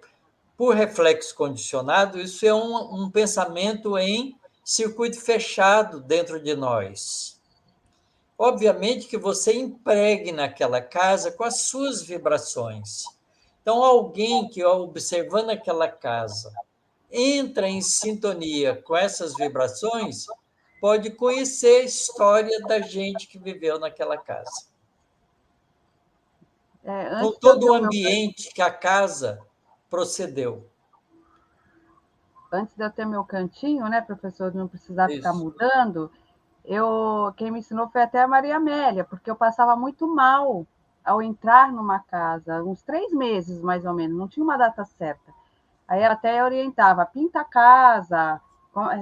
[SPEAKER 2] por reflexo condicionado, isso é um pensamento em circuito fechado dentro de nós. Obviamente que você impregna aquela casa com as suas vibrações. Então, alguém que, observando aquela casa, entra em sintonia com essas vibrações, pode conhecer a história da gente que viveu naquela casa. Com
[SPEAKER 1] Antes de eu
[SPEAKER 2] todo
[SPEAKER 1] ter
[SPEAKER 2] o
[SPEAKER 1] o meu
[SPEAKER 2] ambiente que a casa procedeu.
[SPEAKER 1] antes de eu ter meu cantinho, né, professor, não precisar ficar
[SPEAKER 2] Isso.
[SPEAKER 1] mudando, quem me ensinou foi até a Maria Amélia, porque eu passava muito mal ao entrar numa casa, uns 3 meses mais ou menos, não tinha uma data certa. Aí ela até orientava, pinta a casa,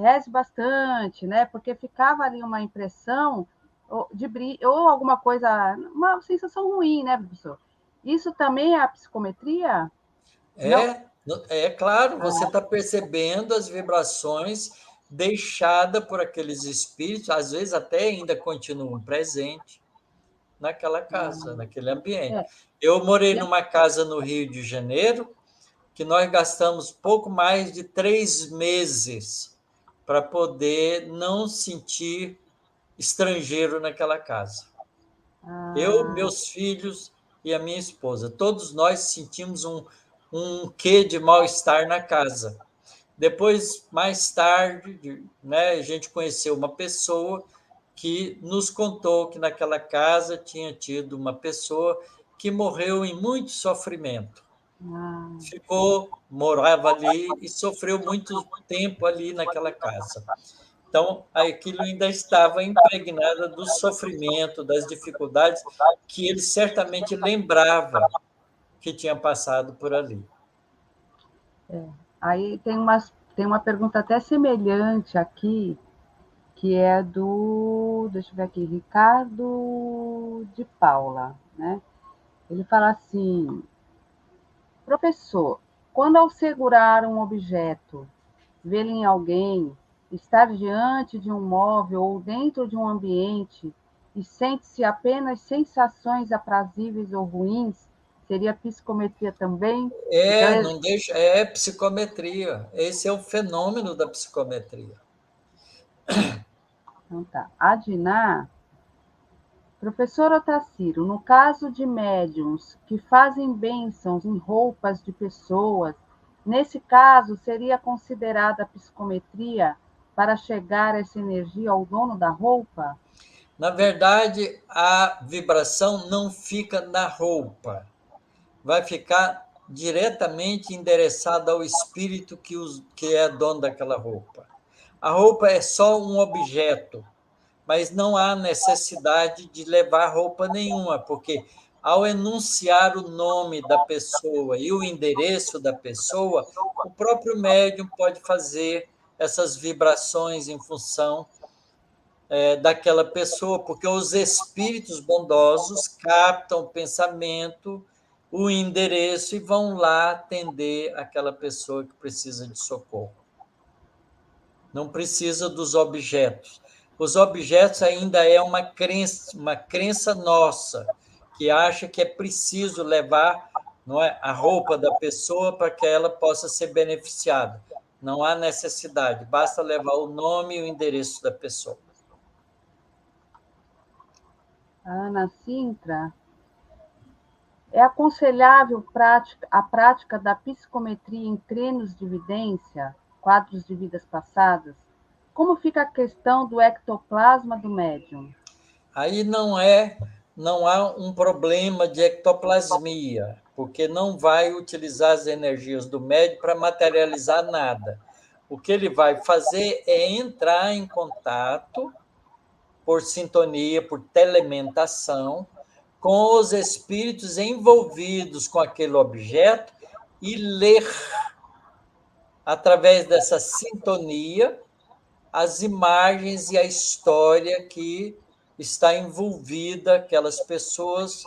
[SPEAKER 1] reze bastante, né? Porque ficava ali uma impressão ou alguma coisa, uma sensação ruim, né, professor? Isso também é a psicometria? Não?
[SPEAKER 2] É claro, você está percebendo as vibrações deixada por aqueles espíritos, às vezes até ainda continuam presentes naquela casa, naquele ambiente.
[SPEAKER 1] É.
[SPEAKER 2] Eu morei numa casa no Rio de Janeiro, que nós gastamos pouco mais de 3 meses para poder não sentir estrangeiro naquela casa. Eu, meus filhos e a minha esposa, todos nós sentimos um quê de mal-estar na casa. Depois, mais tarde, né, a gente conheceu uma pessoa que nos contou que naquela casa tinha tido uma pessoa que morreu em muito sofrimento. Morava ali e sofreu muito tempo ali naquela casa. Então, aquilo ainda estava impregnado do sofrimento, das dificuldades que ele certamente lembrava que tinha passado por ali.
[SPEAKER 1] Aí tem uma pergunta até semelhante aqui, que é do, deixa eu ver aqui, Ricardo de Paula, né? Ele fala assim: professor, quando ao segurar um objeto, vê-lo em alguém, estar diante de um móvel ou dentro de um ambiente e sente-se apenas sensações aprazíveis ou ruins, seria psicometria também? Então,
[SPEAKER 2] Não deixa, é psicometria. Esse é o fenômeno da psicometria.
[SPEAKER 1] então tá. A Diná, professor Otacílio, no caso de médiums que fazem bênçãos em roupas de pessoas, nesse caso seria considerada a psicometria para chegar essa energia ao dono da roupa?
[SPEAKER 2] Na verdade, a vibração não fica na roupa, vai ficar diretamente endereçada ao espírito que é dono daquela roupa. A roupa é só um objeto, mas não há necessidade de levar roupa nenhuma, porque ao enunciar o nome da pessoa e o endereço da pessoa, o próprio médium pode fazer essas vibrações em função daquela pessoa, porque os espíritos bondosos captam o pensamento, o endereço e vão lá atender aquela pessoa que precisa de socorro. Não precisa dos objetos. Os objetos ainda é uma crença nossa, que acha que é preciso levar, não é, a roupa da pessoa para que ela possa ser beneficiada. Não há necessidade, basta levar o nome e o endereço da pessoa.
[SPEAKER 1] A Ana Sintra, é aconselhável a prática da psicometria em treinos de evidência, quadros de vidas passadas? Como fica a questão do ectoplasma do médium?
[SPEAKER 2] Aí não há um problema de ectoplasmia, porque não vai utilizar as energias do médium para materializar nada. O que ele vai fazer é entrar em contato por sintonia, por telementação, com os espíritos envolvidos com aquele objeto e ler, através dessa sintonia, as imagens e a história que está envolvida aquelas pessoas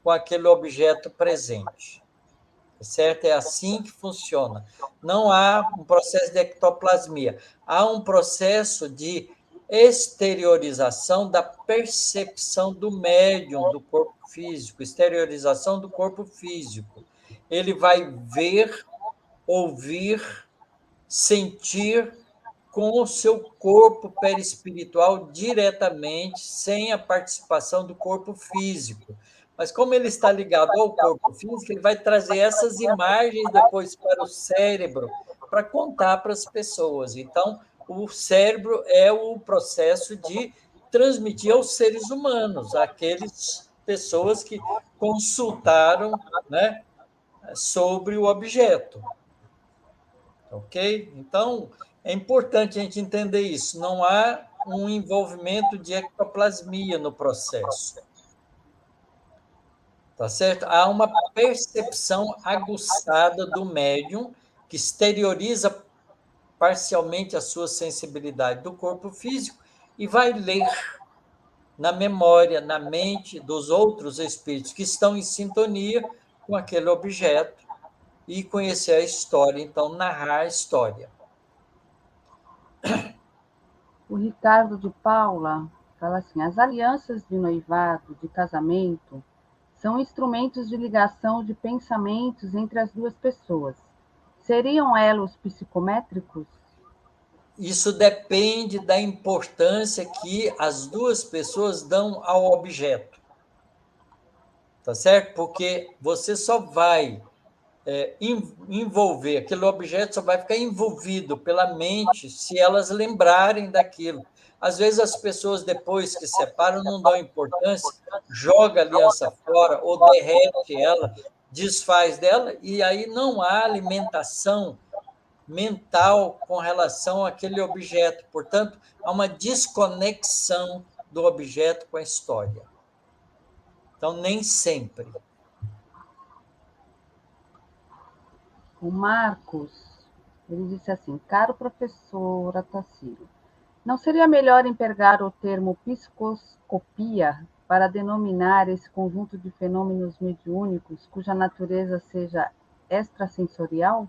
[SPEAKER 2] com aquele objeto presente. Certo? É assim que funciona. Não há um processo de ectoplasmia, há um processo de exteriorização da percepção do médium do corpo físico, exteriorização do corpo físico. Ele vai ver, ouvir, sentir com o seu corpo perispiritual diretamente, sem a participação do corpo físico. Mas como ele está ligado ao corpo físico, ele vai trazer essas imagens depois para o cérebro, para contar para as pessoas. Então, o cérebro é o processo de transmitir aos seres humanos, àquelas pessoas que consultaram, né, sobre o objeto. Ok? Então, é importante a gente entender isso. Não há um envolvimento de ectoplasmia no processo. Tá certo? Há uma percepção aguçada do médium que exterioriza parcialmente a sua sensibilidade do corpo físico e vai ler na memória, na mente dos outros espíritos que estão em sintonia com aquele objeto e conhecer a história, então narrar a história.
[SPEAKER 1] O Ricardo de Paula fala assim: as alianças de noivado, de casamento, são instrumentos de ligação de pensamentos entre as duas pessoas. Seriam elos psicométricos?
[SPEAKER 2] Isso depende da importância que as duas pessoas dão ao objeto, tá certo? Porque você só vai envolver, aquele objeto só vai ficar envolvido pela mente se elas lembrarem daquilo. Às vezes as pessoas, depois que separam, não dão importância, joga a aliança fora ou derrete ela, desfaz dela, e aí não há alimentação mental com relação àquele objeto. Portanto, há uma desconexão do objeto com a história. Então, nem sempre.
[SPEAKER 1] O Marcos, ele disse assim: caro professor Ataciro, não seria melhor empregar o termo psicoscopia para denominar esse conjunto de fenômenos mediúnicos cuja natureza seja extrasensorial?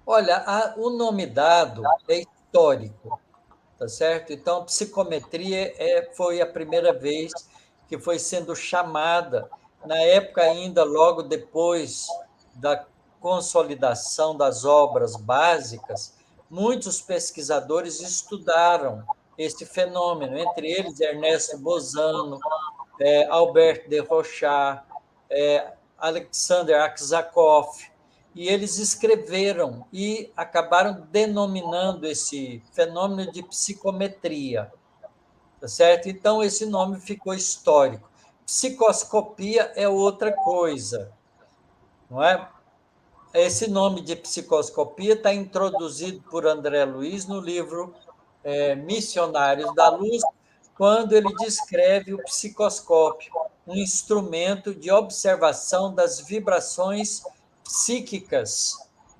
[SPEAKER 2] Olha, o nome dado é histórico, tá certo? Então, psicometria foi a primeira vez que foi sendo chamada, na época ainda, logo depois da consolidação das obras básicas, muitos pesquisadores estudaram esse fenômeno, entre eles Ernesto Bozano, Albert de Rochat, Alexander Aksakov, e eles escreveram e acabaram denominando esse fenômeno de psicometria, tá certo? Então, esse nome ficou histórico. Psicoscopia é outra coisa, não é? Esse nome de psicoscopia está introduzido por André Luiz no livro Missionários da Luz, quando ele descreve o psicoscópio, um instrumento de observação das vibrações psíquicas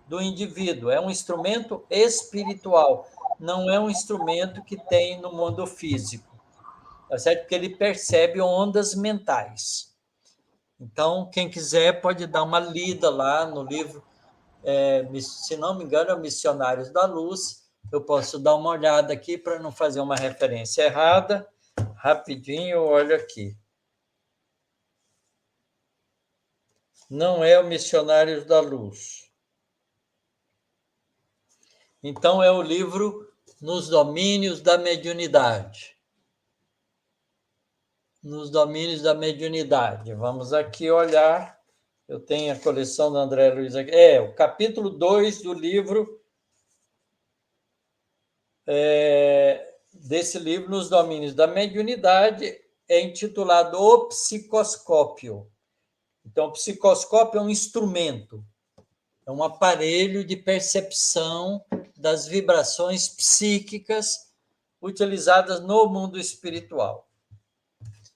[SPEAKER 2] do indivíduo. É um instrumento espiritual, não é um instrumento que tem no mundo físico, tá certo? Porque ele percebe ondas mentais. Então, quem quiser pode dar uma lida lá no livro, se não me engano, é Missionários da Luz. Eu posso dar uma olhada aqui para não fazer uma referência errada. Rapidinho, olho aqui. Não é o Missionários da Luz. Então, é o livro Nos Domínios da Mediunidade. Nos Domínios da Mediunidade. Vamos aqui olhar. Eu tenho a coleção do André Luiz aqui. O capítulo 2 do livro, desse livro, Nos Domínios da Mediunidade, é intitulado O Psicoscópio. Então, o psicoscópio é um instrumento, é um aparelho de percepção das vibrações psíquicas utilizadas no mundo espiritual.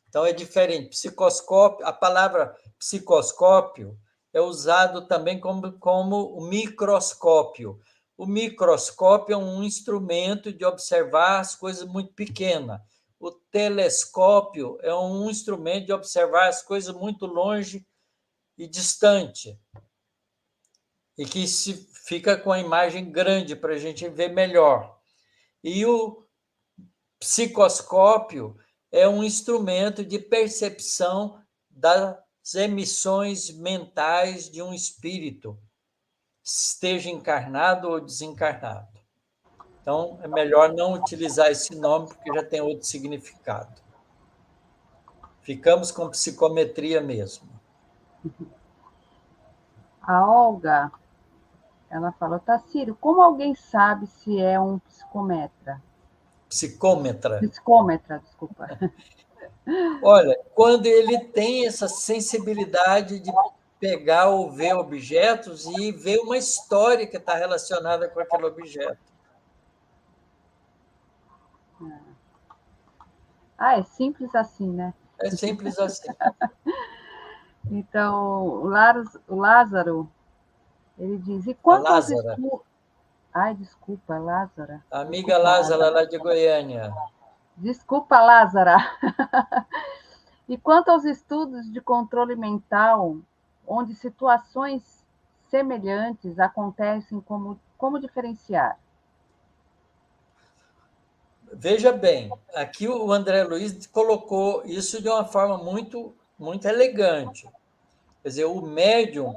[SPEAKER 2] Então, é diferente. Psicoscópio, a palavra psicoscópio é usado também como o microscópio. O microscópio é um instrumento de observar as coisas muito pequenas. O telescópio é um instrumento de observar as coisas muito longe e distante, e que fica com a imagem grande para a gente ver melhor. E o psicoscópio é um instrumento de percepção das emissões mentais de um espírito, esteja encarnado ou desencarnado. Então, é melhor não utilizar esse nome, porque já tem outro significado. Ficamos com psicometria mesmo.
[SPEAKER 1] A Olga, ela fala: Tacírio, como alguém sabe se é um psicometra?
[SPEAKER 2] Psicômetra.
[SPEAKER 1] Psicômetra, desculpa.
[SPEAKER 2] Olha, quando ele tem essa sensibilidade de pegar ou ver objetos e ver uma história que está relacionada com aquele objeto.
[SPEAKER 1] Ah, é simples assim, né?
[SPEAKER 2] É simples assim.
[SPEAKER 1] Então, o Lázaro, ele diz: e
[SPEAKER 2] A
[SPEAKER 1] quanto aos
[SPEAKER 2] Lázara,
[SPEAKER 1] estudos. Ai, desculpa, Lázara.
[SPEAKER 2] a amiga
[SPEAKER 1] Desculpa,
[SPEAKER 2] Lázara
[SPEAKER 1] Lázara.
[SPEAKER 2] lá de Goiânia.
[SPEAKER 1] Desculpa, Lázara. E quanto aos estudos de controle mental, onde situações semelhantes acontecem, como diferenciar?
[SPEAKER 2] Veja bem, aqui o André Luiz colocou isso de uma forma muito, muito elegante. Quer dizer, o médium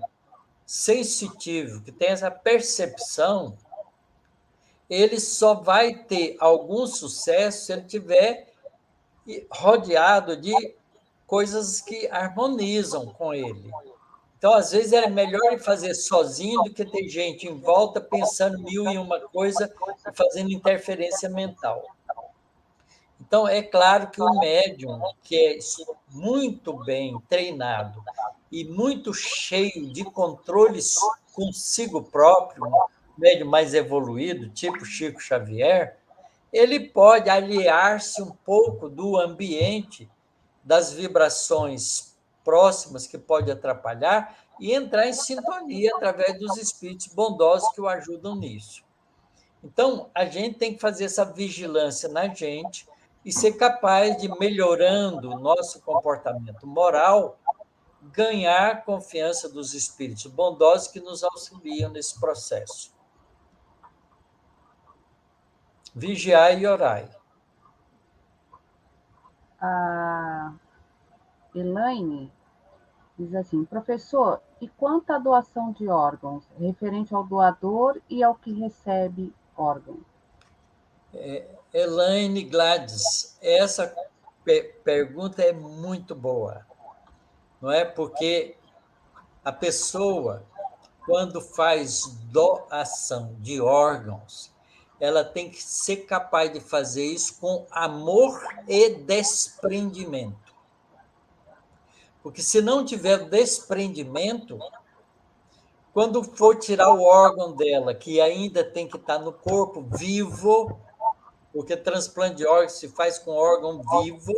[SPEAKER 2] sensitivo, que tem essa percepção, ele só vai ter algum sucesso se ele tiver rodeado de coisas que harmonizam com ele. Então, às vezes, é melhor ele fazer sozinho do que ter gente em volta pensando mil e uma coisa e fazendo interferência mental. Então, é claro que o médium, que é muito bem treinado e muito cheio de controles consigo próprio, um médium mais evoluído, tipo Chico Xavier, ele pode aliar-se um pouco do ambiente, das vibrações próximas que pode atrapalhar e entrar em sintonia através dos espíritos bondosos que o ajudam nisso. Então, a gente tem que fazer essa vigilância na gente e ser capaz de, melhorando o nosso comportamento moral, ganhar a confiança dos espíritos bondosos que nos auxiliam nesse processo. Vigiai e orai.
[SPEAKER 1] A Elaine diz assim: professor, e quanto à doação de órgãos, referente ao doador e ao que recebe órgão?
[SPEAKER 2] Elaine Gladys, essa pergunta é muito boa, não é? Porque a pessoa, quando faz doação de órgãos, ela tem que ser capaz de fazer isso com amor e desprendimento. Porque se não tiver desprendimento, quando for tirar o órgão dela, que ainda tem que estar no corpo vivo, porque transplante de órgão se faz com órgão vivo,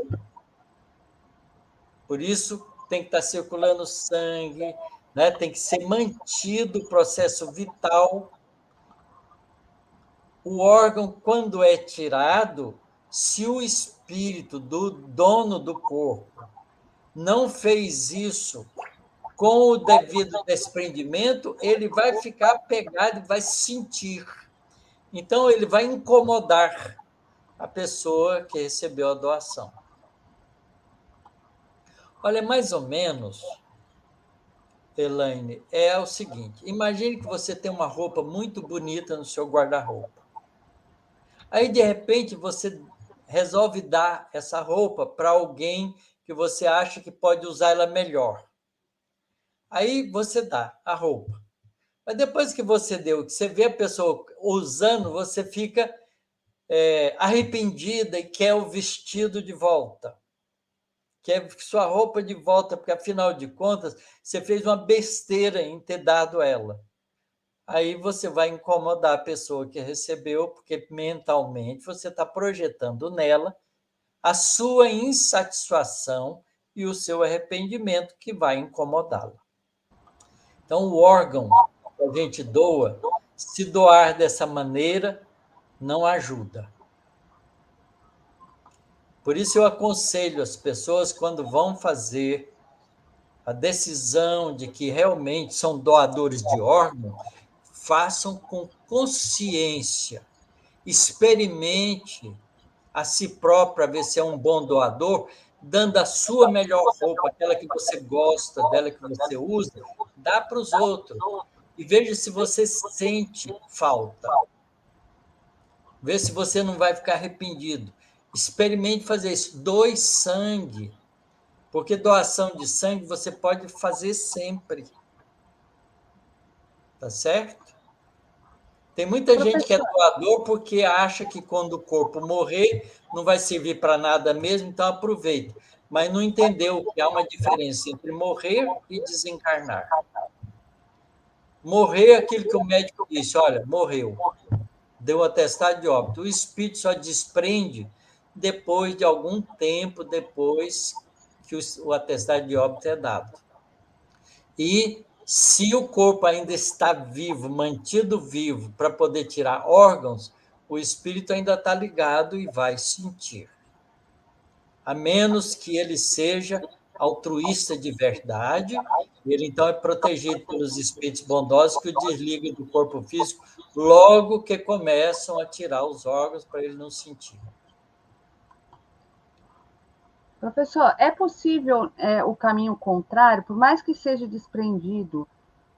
[SPEAKER 2] por isso tem que estar circulando sangue, né? Tem que ser mantido o processo vital. O órgão, quando é tirado, se o espírito do dono do corpo não fez isso com o devido desprendimento, ele vai ficar pegado e vai sentir. Então, ele vai incomodar a pessoa que recebeu a doação. Olha, mais ou menos, Elaine, é o seguinte: imagine que você tem uma roupa muito bonita no seu guarda-roupa. Aí, de repente, você resolve dar essa roupa para alguém que você acha que pode usar ela melhor. Aí você dá a roupa. Mas depois que você deu, que você vê a pessoa usando, você fica arrependida e quer o vestido de volta. Quer sua roupa de volta, porque, afinal de contas, você fez uma besteira em ter dado ela. Aí você vai incomodar a pessoa que recebeu, porque mentalmente você está projetando nela a sua insatisfação e o seu arrependimento, que vai incomodá-la. Então, o órgão que a gente doa, se doar dessa maneira, não ajuda. Por isso, eu aconselho as pessoas, quando vão fazer a decisão de que realmente são doadores de órgão, façam com consciência, experimente a si próprio para ver se é um bom doador, dando a sua melhor roupa, aquela que você gosta, dela que você usa, dá para os outros. E veja se você sente falta. Vê se você não vai ficar arrependido. Experimente fazer isso. Doe sangue. Porque doação de sangue você pode fazer sempre. Tá certo? Tem muita gente que é doador porque acha que quando o corpo morrer não vai servir para nada mesmo, então aproveita. Mas não entendeu que há uma diferença entre morrer e desencarnar. Morrer é aquilo que o médico disse: olha, morreu, deu atestado de óbito. O espírito só desprende depois de algum tempo depois que o atestado de óbito é dado. E se o corpo ainda está vivo, mantido vivo, para poder tirar órgãos, o espírito ainda está ligado e vai sentir. A menos que ele seja altruísta de verdade, ele então é protegido pelos espíritos bondosos que o desligam do corpo físico logo que começam a tirar os órgãos para ele não sentir.
[SPEAKER 1] Professor, é possível o caminho contrário, por mais que seja desprendido,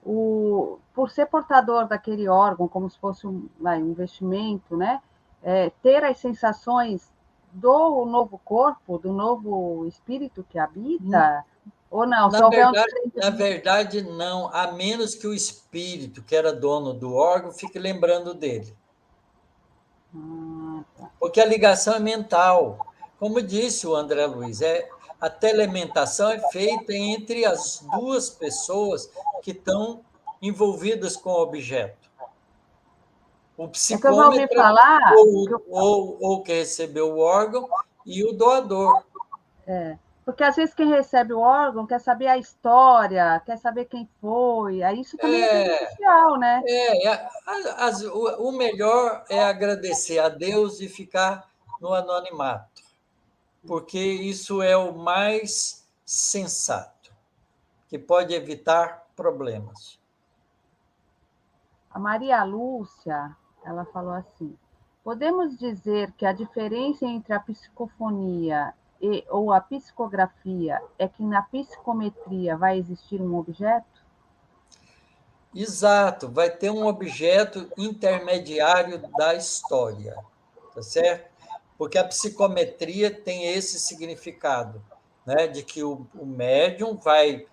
[SPEAKER 1] por ser portador daquele órgão, como se fosse um investimento, né? Ter as sensações do novo corpo, do novo espírito que habita, ou não? Se houver um
[SPEAKER 2] Na
[SPEAKER 1] desprendimento.
[SPEAKER 2] verdade, não, a menos que o espírito, que era dono do órgão, fique lembrando dele.
[SPEAKER 1] Tá.
[SPEAKER 2] Porque a ligação é mental. Como disse o André Luiz, a telementação é feita entre as duas pessoas que estão envolvidas com o objeto. O
[SPEAKER 1] É que eu já ouvi
[SPEAKER 2] psicômetro,
[SPEAKER 1] falar que
[SPEAKER 2] ou que recebeu o órgão, e o doador.
[SPEAKER 1] porque às vezes quem recebe o órgão quer saber a história, quer saber quem foi, aí isso também é
[SPEAKER 2] É,
[SPEAKER 1] prejudicial, né?
[SPEAKER 2] o melhor é agradecer a Deus e ficar no anonimato, porque isso é o mais sensato, que pode evitar problemas.
[SPEAKER 1] A Maria Lúcia, ela falou assim: podemos dizer que a diferença entre a psicofonia ou a psicografia é que na psicometria vai existir um objeto?
[SPEAKER 2] Exato, vai ter um objeto intermediário da história, tá certo? Porque a psicometria tem esse significado, né, de que o médium vai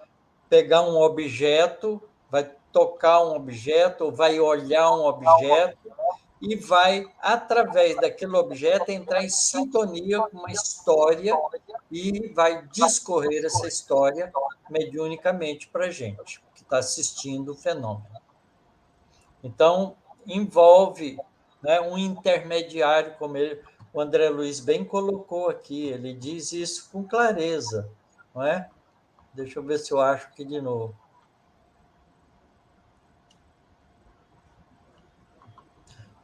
[SPEAKER 2] pegar um objeto, vai tocar um objeto, ou vai olhar um objeto e vai, através daquele objeto, entrar em sintonia com uma história e vai discorrer essa história mediunicamente para a gente, que está assistindo o fenômeno. Então, envolve, né, um intermediário, como o André Luiz bem colocou aqui, ele diz isso com clareza, não é? Deixa eu ver se eu acho aqui de novo.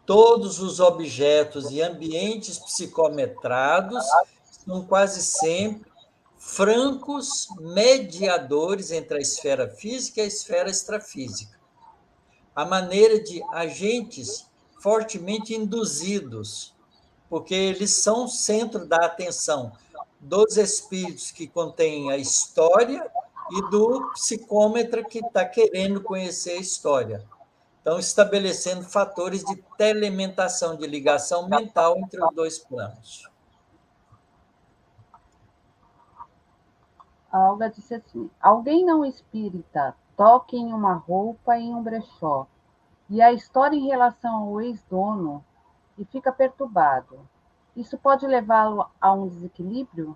[SPEAKER 2] Todos os objetos e ambientes psicometrados são quase sempre francos mediadores entre a esfera física e a esfera extrafísica. A maneira de agentes fortemente induzidos, porque eles são o centro da atenção dos espíritos que contêm a história e do psicômetra que está querendo conhecer a história. Então, estabelecendo fatores de telementação, de ligação mental entre os dois planos.
[SPEAKER 1] A Olga disse assim: alguém não espírita toca em uma roupa em um brechó e a história em relação ao ex-dono e fica perturbado. Isso pode levá-lo a um desequilíbrio?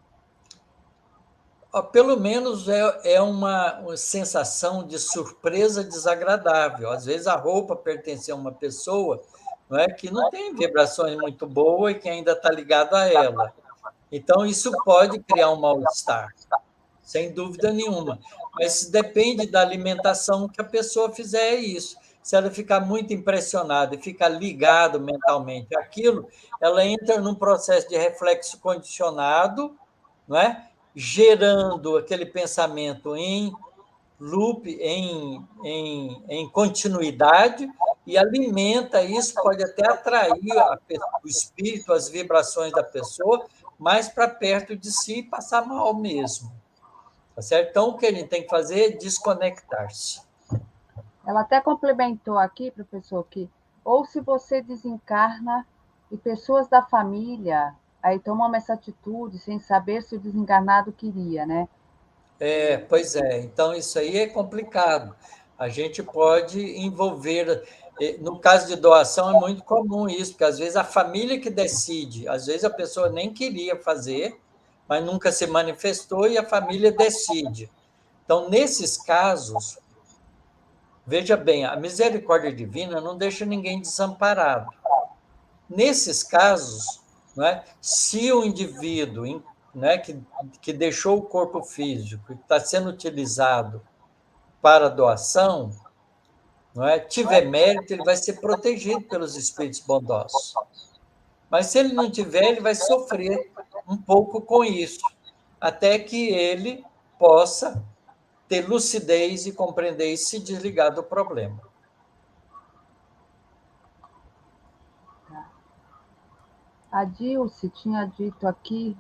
[SPEAKER 2] Pelo menos é uma sensação de surpresa desagradável. Às vezes a roupa pertence a uma pessoa, não é, que não tem vibrações muito boas e que ainda está ligado a ela. Então, isso pode criar um mal-estar, sem dúvida nenhuma. Mas depende da alimentação que a pessoa fizer isso. Se ela ficar muito impressionada e ficar ligado mentalmente àquilo, ela entra num processo de reflexo condicionado, não é? Gerando aquele pensamento em loop, em continuidade, e alimenta isso, pode até atrair o espírito, as vibrações da pessoa, mais para perto de si e passar mal mesmo. Tá certo? Então, o que a gente tem que fazer é desconectar-se.
[SPEAKER 1] Ela até complementou aqui, professor, que ou se você desencarna e pessoas da família aí tomam essa atitude sem saber se o desencarnado queria, né?
[SPEAKER 2] Pois é. Então, isso aí é complicado. A gente pode envolver. No caso de doação, é muito comum isso, porque às vezes a família que decide, às vezes a pessoa nem queria fazer, mas nunca se manifestou e a família decide. Então, nesses casos, veja bem, a misericórdia divina não deixa ninguém desamparado. Nesses casos, né, se o indivíduo, né, que deixou o corpo físico e está sendo utilizado para doação, não é, tiver mérito, ele vai ser protegido pelos espíritos bondosos. Mas se ele não tiver, ele vai sofrer um pouco com isso, até que ele possa ter lucidez e compreender e se desligar do problema.
[SPEAKER 1] A Dilce tinha dito aqui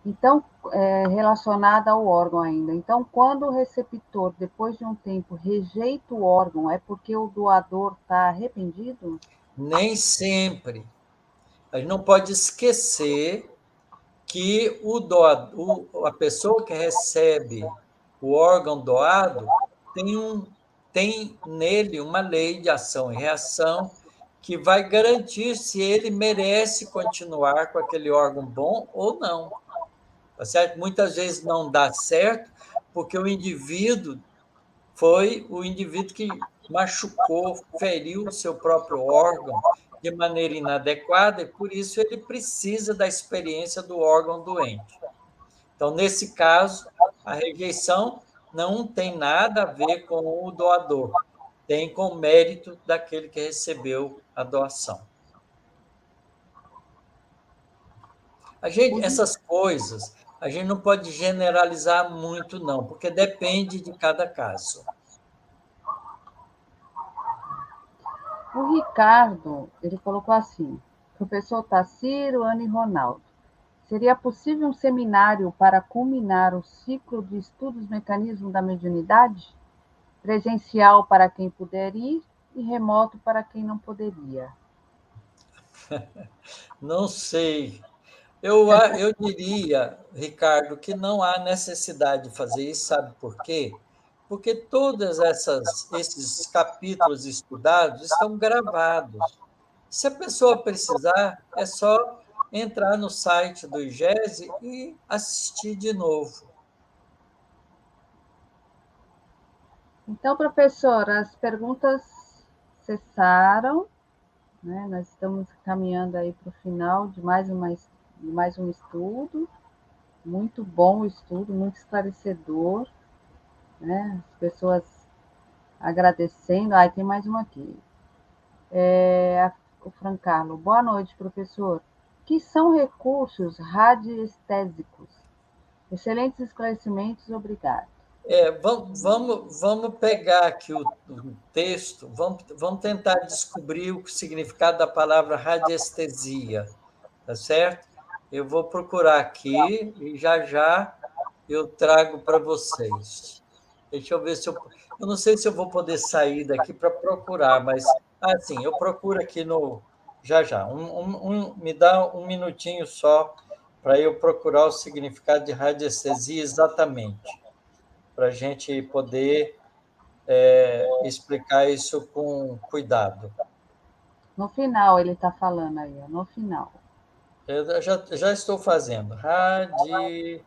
[SPEAKER 1] Então, relacionada ao órgão ainda. Então, quando o receptor, depois de um tempo, rejeita o órgão, é porque o doador está arrependido?
[SPEAKER 2] Nem sempre. A gente não pode esquecer que a pessoa que recebe o órgão doado tem nele uma lei de ação e reação que vai garantir se ele merece continuar com aquele órgão bom ou não. Tá certo? Muitas vezes não dá certo porque o indivíduo que machucou, feriu o seu próprio órgão de maneira inadequada e por isso ele precisa da experiência do órgão doente. Então, nesse caso, a rejeição não tem nada a ver com o doador, tem com o mérito daquele que recebeu a doação. Essas coisas, a gente não pode generalizar muito, não, porque depende de cada caso.
[SPEAKER 1] O Ricardo, ele colocou assim: professor Taciro, Ana e Ronaldo, seria possível um seminário para culminar o ciclo de estudos mecanismos da mediunidade? Presencial para quem puder ir e remoto para quem não poderia.
[SPEAKER 2] Não sei. Eu diria, Ricardo, que não há necessidade de fazer isso, sabe por quê? Porque todos esses capítulos estudados estão gravados. Se a pessoa precisar, é só entrar no site do IGESE e assistir de novo.
[SPEAKER 1] Então, professora, as perguntas cessaram, né? Nós estamos caminhando aí para o final de mais um estudo. Muito bom o estudo, muito esclarecedor, né? As pessoas agradecendo. Ah, tem mais uma aqui. O Francarlo. Boa noite, professor. Que são recursos radiestésicos? Excelentes esclarecimentos, obrigado.
[SPEAKER 2] Vamos pegar aqui o texto, vamos tentar descobrir o significado da palavra radiestesia, tá certo? Eu vou procurar aqui e já já eu trago para vocês. Deixa eu ver se eu não sei se eu vou poder sair daqui para procurar, mas sim, eu procuro aqui no já já. Me dá um minutinho só para eu procurar o significado de radiestesia exatamente, para a gente poder explicar isso com cuidado.
[SPEAKER 1] No final, ele está falando aí, ó, no final.
[SPEAKER 2] Eu já estou fazendo. Radiestesia.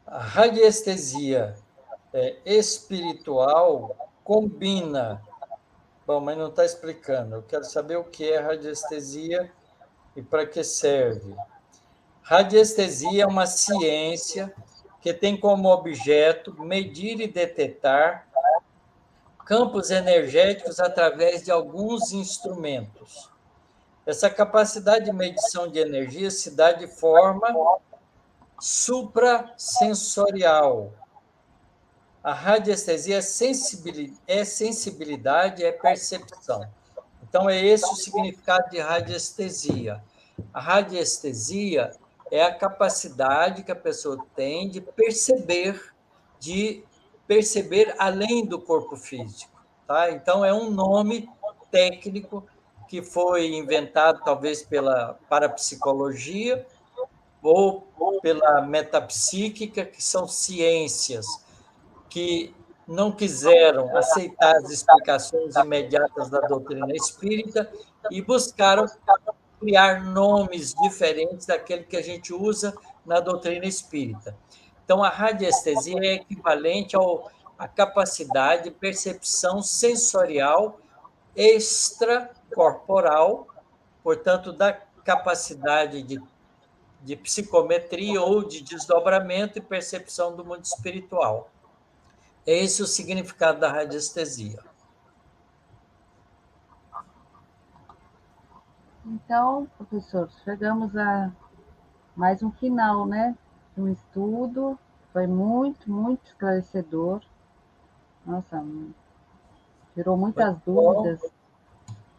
[SPEAKER 2] A radiestesia espiritual combina. Bom, mas não está explicando. Eu quero saber o que é radiestesia e para que serve. Radiestesia é uma ciência que tem como objeto medir e detectar campos energéticos através de alguns instrumentos. Essa capacidade de medição de energia se dá de forma suprassensorial. A radiestesia é sensibilidade, é percepção. Então, é esse o significado de radiestesia. A radiestesia é a capacidade que a pessoa tem de perceber além do corpo físico. Tá? Então, é um nome técnico que foi inventado, talvez, pela parapsicologia ou pela metapsíquica, que são ciências que não quiseram aceitar as explicações imediatas da doutrina espírita e buscaram criar nomes diferentes daquele que a gente usa na doutrina espírita. Então, a radiestesia é equivalente à capacidade de percepção sensorial extracorporal, portanto, da capacidade de psicometria ou de desdobramento e percepção do mundo espiritual. É esse o significado da radiestesia.
[SPEAKER 1] Então, professor, chegamos a mais um final, né? Um estudo, foi muito, muito esclarecedor. Nossa, tirou
[SPEAKER 2] Muito
[SPEAKER 1] muitas
[SPEAKER 2] bom.
[SPEAKER 1] dúvidas.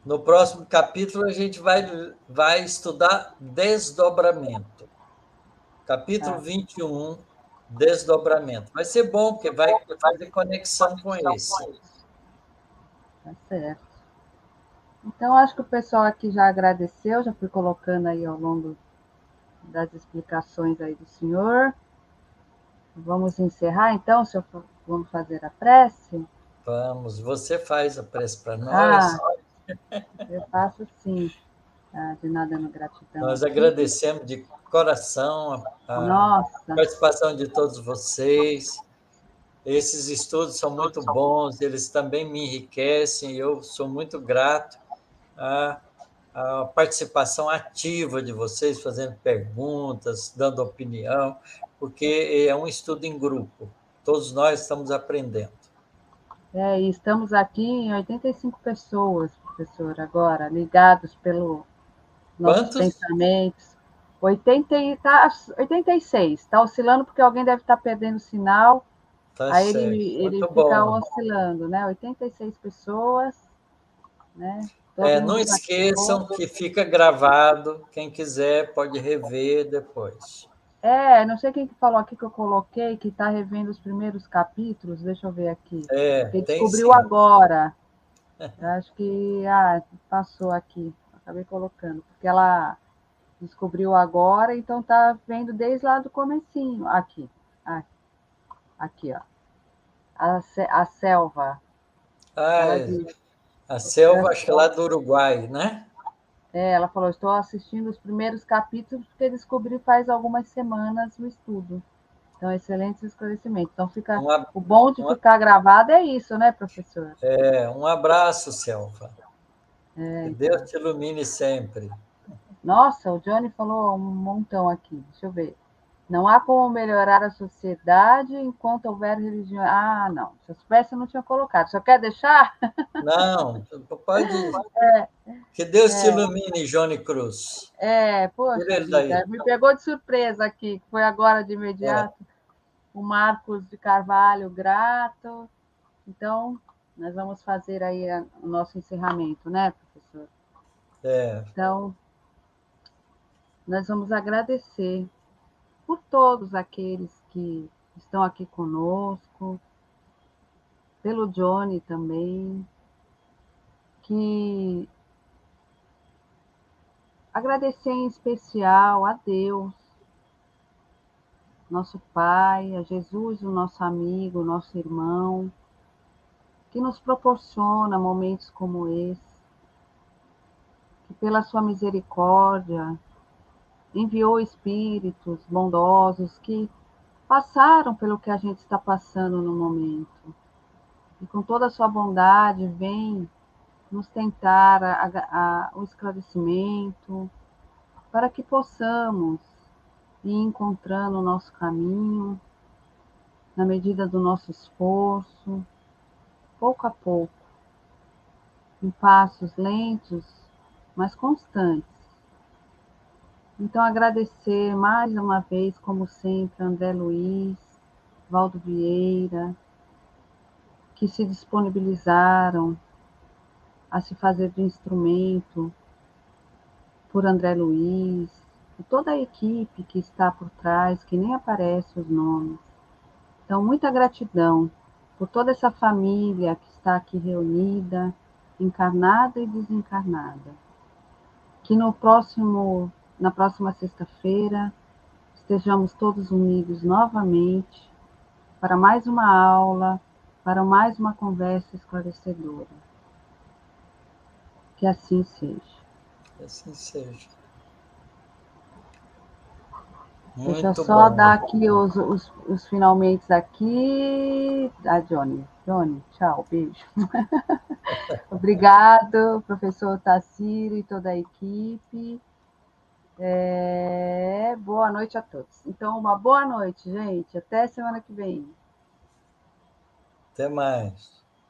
[SPEAKER 2] No próximo capítulo, a gente vai estudar desdobramento. Capítulo
[SPEAKER 1] Tá,
[SPEAKER 2] 21, desdobramento. Vai ser bom, porque vai fazer conexão com esse.
[SPEAKER 1] tá certo. Então, acho que o pessoal aqui já agradeceu, já fui colocando aí ao longo das explicações aí do senhor. Vamos encerrar, então, senhor, vamos fazer a prece?
[SPEAKER 2] Vamos, você faz a prece para nós.
[SPEAKER 1] Ah, eu faço sim. Ah, de nada dando gratidão
[SPEAKER 2] Nós
[SPEAKER 1] aqui.
[SPEAKER 2] agradecemos de coração a
[SPEAKER 1] Nossa,
[SPEAKER 2] participação de todos vocês. Esses estudos são muito bons, eles também me enriquecem, e eu sou muito grato à, à participação ativa de vocês, fazendo perguntas, dando opinião, porque é um estudo em grupo. Todos nós estamos aprendendo.
[SPEAKER 1] e estamos aqui em 85 pessoas, professor, agora, ligados pelos nossos
[SPEAKER 2] Quantos?
[SPEAKER 1] pensamentos. 86, está oscilando porque alguém deve estar perdendo o sinal,
[SPEAKER 2] Tá
[SPEAKER 1] aí
[SPEAKER 2] certo,
[SPEAKER 1] ele
[SPEAKER 2] muito
[SPEAKER 1] fica
[SPEAKER 2] bom.
[SPEAKER 1] oscilando, né? 86 pessoas, né? Todo
[SPEAKER 2] Não
[SPEAKER 1] mundo participou.
[SPEAKER 2] esqueçam que fica gravado, quem quiser pode rever depois.
[SPEAKER 1] Não sei quem que falou aqui que eu coloquei, que está revendo os primeiros capítulos, deixa eu ver aqui. Que
[SPEAKER 2] Tem
[SPEAKER 1] descobriu
[SPEAKER 2] sim.
[SPEAKER 1] agora. Eu acho que passou aqui. Acabei colocando, porque ela descobriu agora, então tá vendo desde lá do comecinho. Aqui, aqui, ó. A selva.
[SPEAKER 2] Ah,
[SPEAKER 1] Ela diz,
[SPEAKER 2] a selva, acho que é lá do Uruguai, né?
[SPEAKER 1] ela falou, estou assistindo os primeiros capítulos porque descobri faz algumas semanas o estudo. Então, excelentes esclarecimentos. Então,
[SPEAKER 2] Um, ab-
[SPEAKER 1] o bom de
[SPEAKER 2] um,
[SPEAKER 1] ficar gravado é isso, né, professor?
[SPEAKER 2] um abraço, selva. Que Deus
[SPEAKER 1] Então.
[SPEAKER 2] te ilumine sempre.
[SPEAKER 1] Nossa, o Johnny falou um montão aqui. Deixa eu ver. Não há como melhorar a sociedade enquanto houver religião. Ah, não. Se eu soubesse, eu não tinha colocado. Só quer deixar?
[SPEAKER 2] Não, pode. Que Deus te ilumine, Johnny Cruz. Tira
[SPEAKER 1] Poxa
[SPEAKER 2] ele
[SPEAKER 1] vida,
[SPEAKER 2] daí.
[SPEAKER 1] me pegou de surpresa aqui, foi agora de
[SPEAKER 2] É,
[SPEAKER 1] imediato. O Marcos de Carvalho, grato. Então, nós vamos fazer aí o nosso encerramento, né, professor?
[SPEAKER 2] é.
[SPEAKER 1] Então, nós vamos agradecer por todos aqueles que estão aqui conosco, pelo Johnny também, que agradecer em especial a Deus, nosso Pai, a Jesus, o nosso amigo, o nosso irmão, que nos proporciona momentos como esse, que pela sua misericórdia enviou espíritos bondosos que passaram pelo que a gente está passando no momento. E com toda a sua bondade vem nos tentar o esclarecimento, para que possamos ir encontrando o nosso caminho, na medida do nosso esforço, pouco a pouco, em passos lentos, mas constantes. Então, agradecer mais uma vez, como sempre, André Luiz, Valdo Vieira, que se disponibilizaram a se fazer de instrumento por André Luiz, e toda a equipe que está por trás, que nem aparece os nomes. Então, muita gratidão por toda essa família que está aqui reunida, encarnada e desencarnada. Que na próxima sexta-feira, estejamos todos unidos novamente para mais uma aula, para mais uma conversa esclarecedora. Que assim seja.
[SPEAKER 2] Que assim seja.
[SPEAKER 1] Deixa eu
[SPEAKER 2] Muito
[SPEAKER 1] só
[SPEAKER 2] bom.
[SPEAKER 1] dar aqui os finalmente aqui. Johnny. Johnny, tchau, beijo. Obrigado, professor Tassiro e toda a equipe. Boa noite a todos. Então, uma boa noite, gente. Até semana que vem.
[SPEAKER 2] Até mais.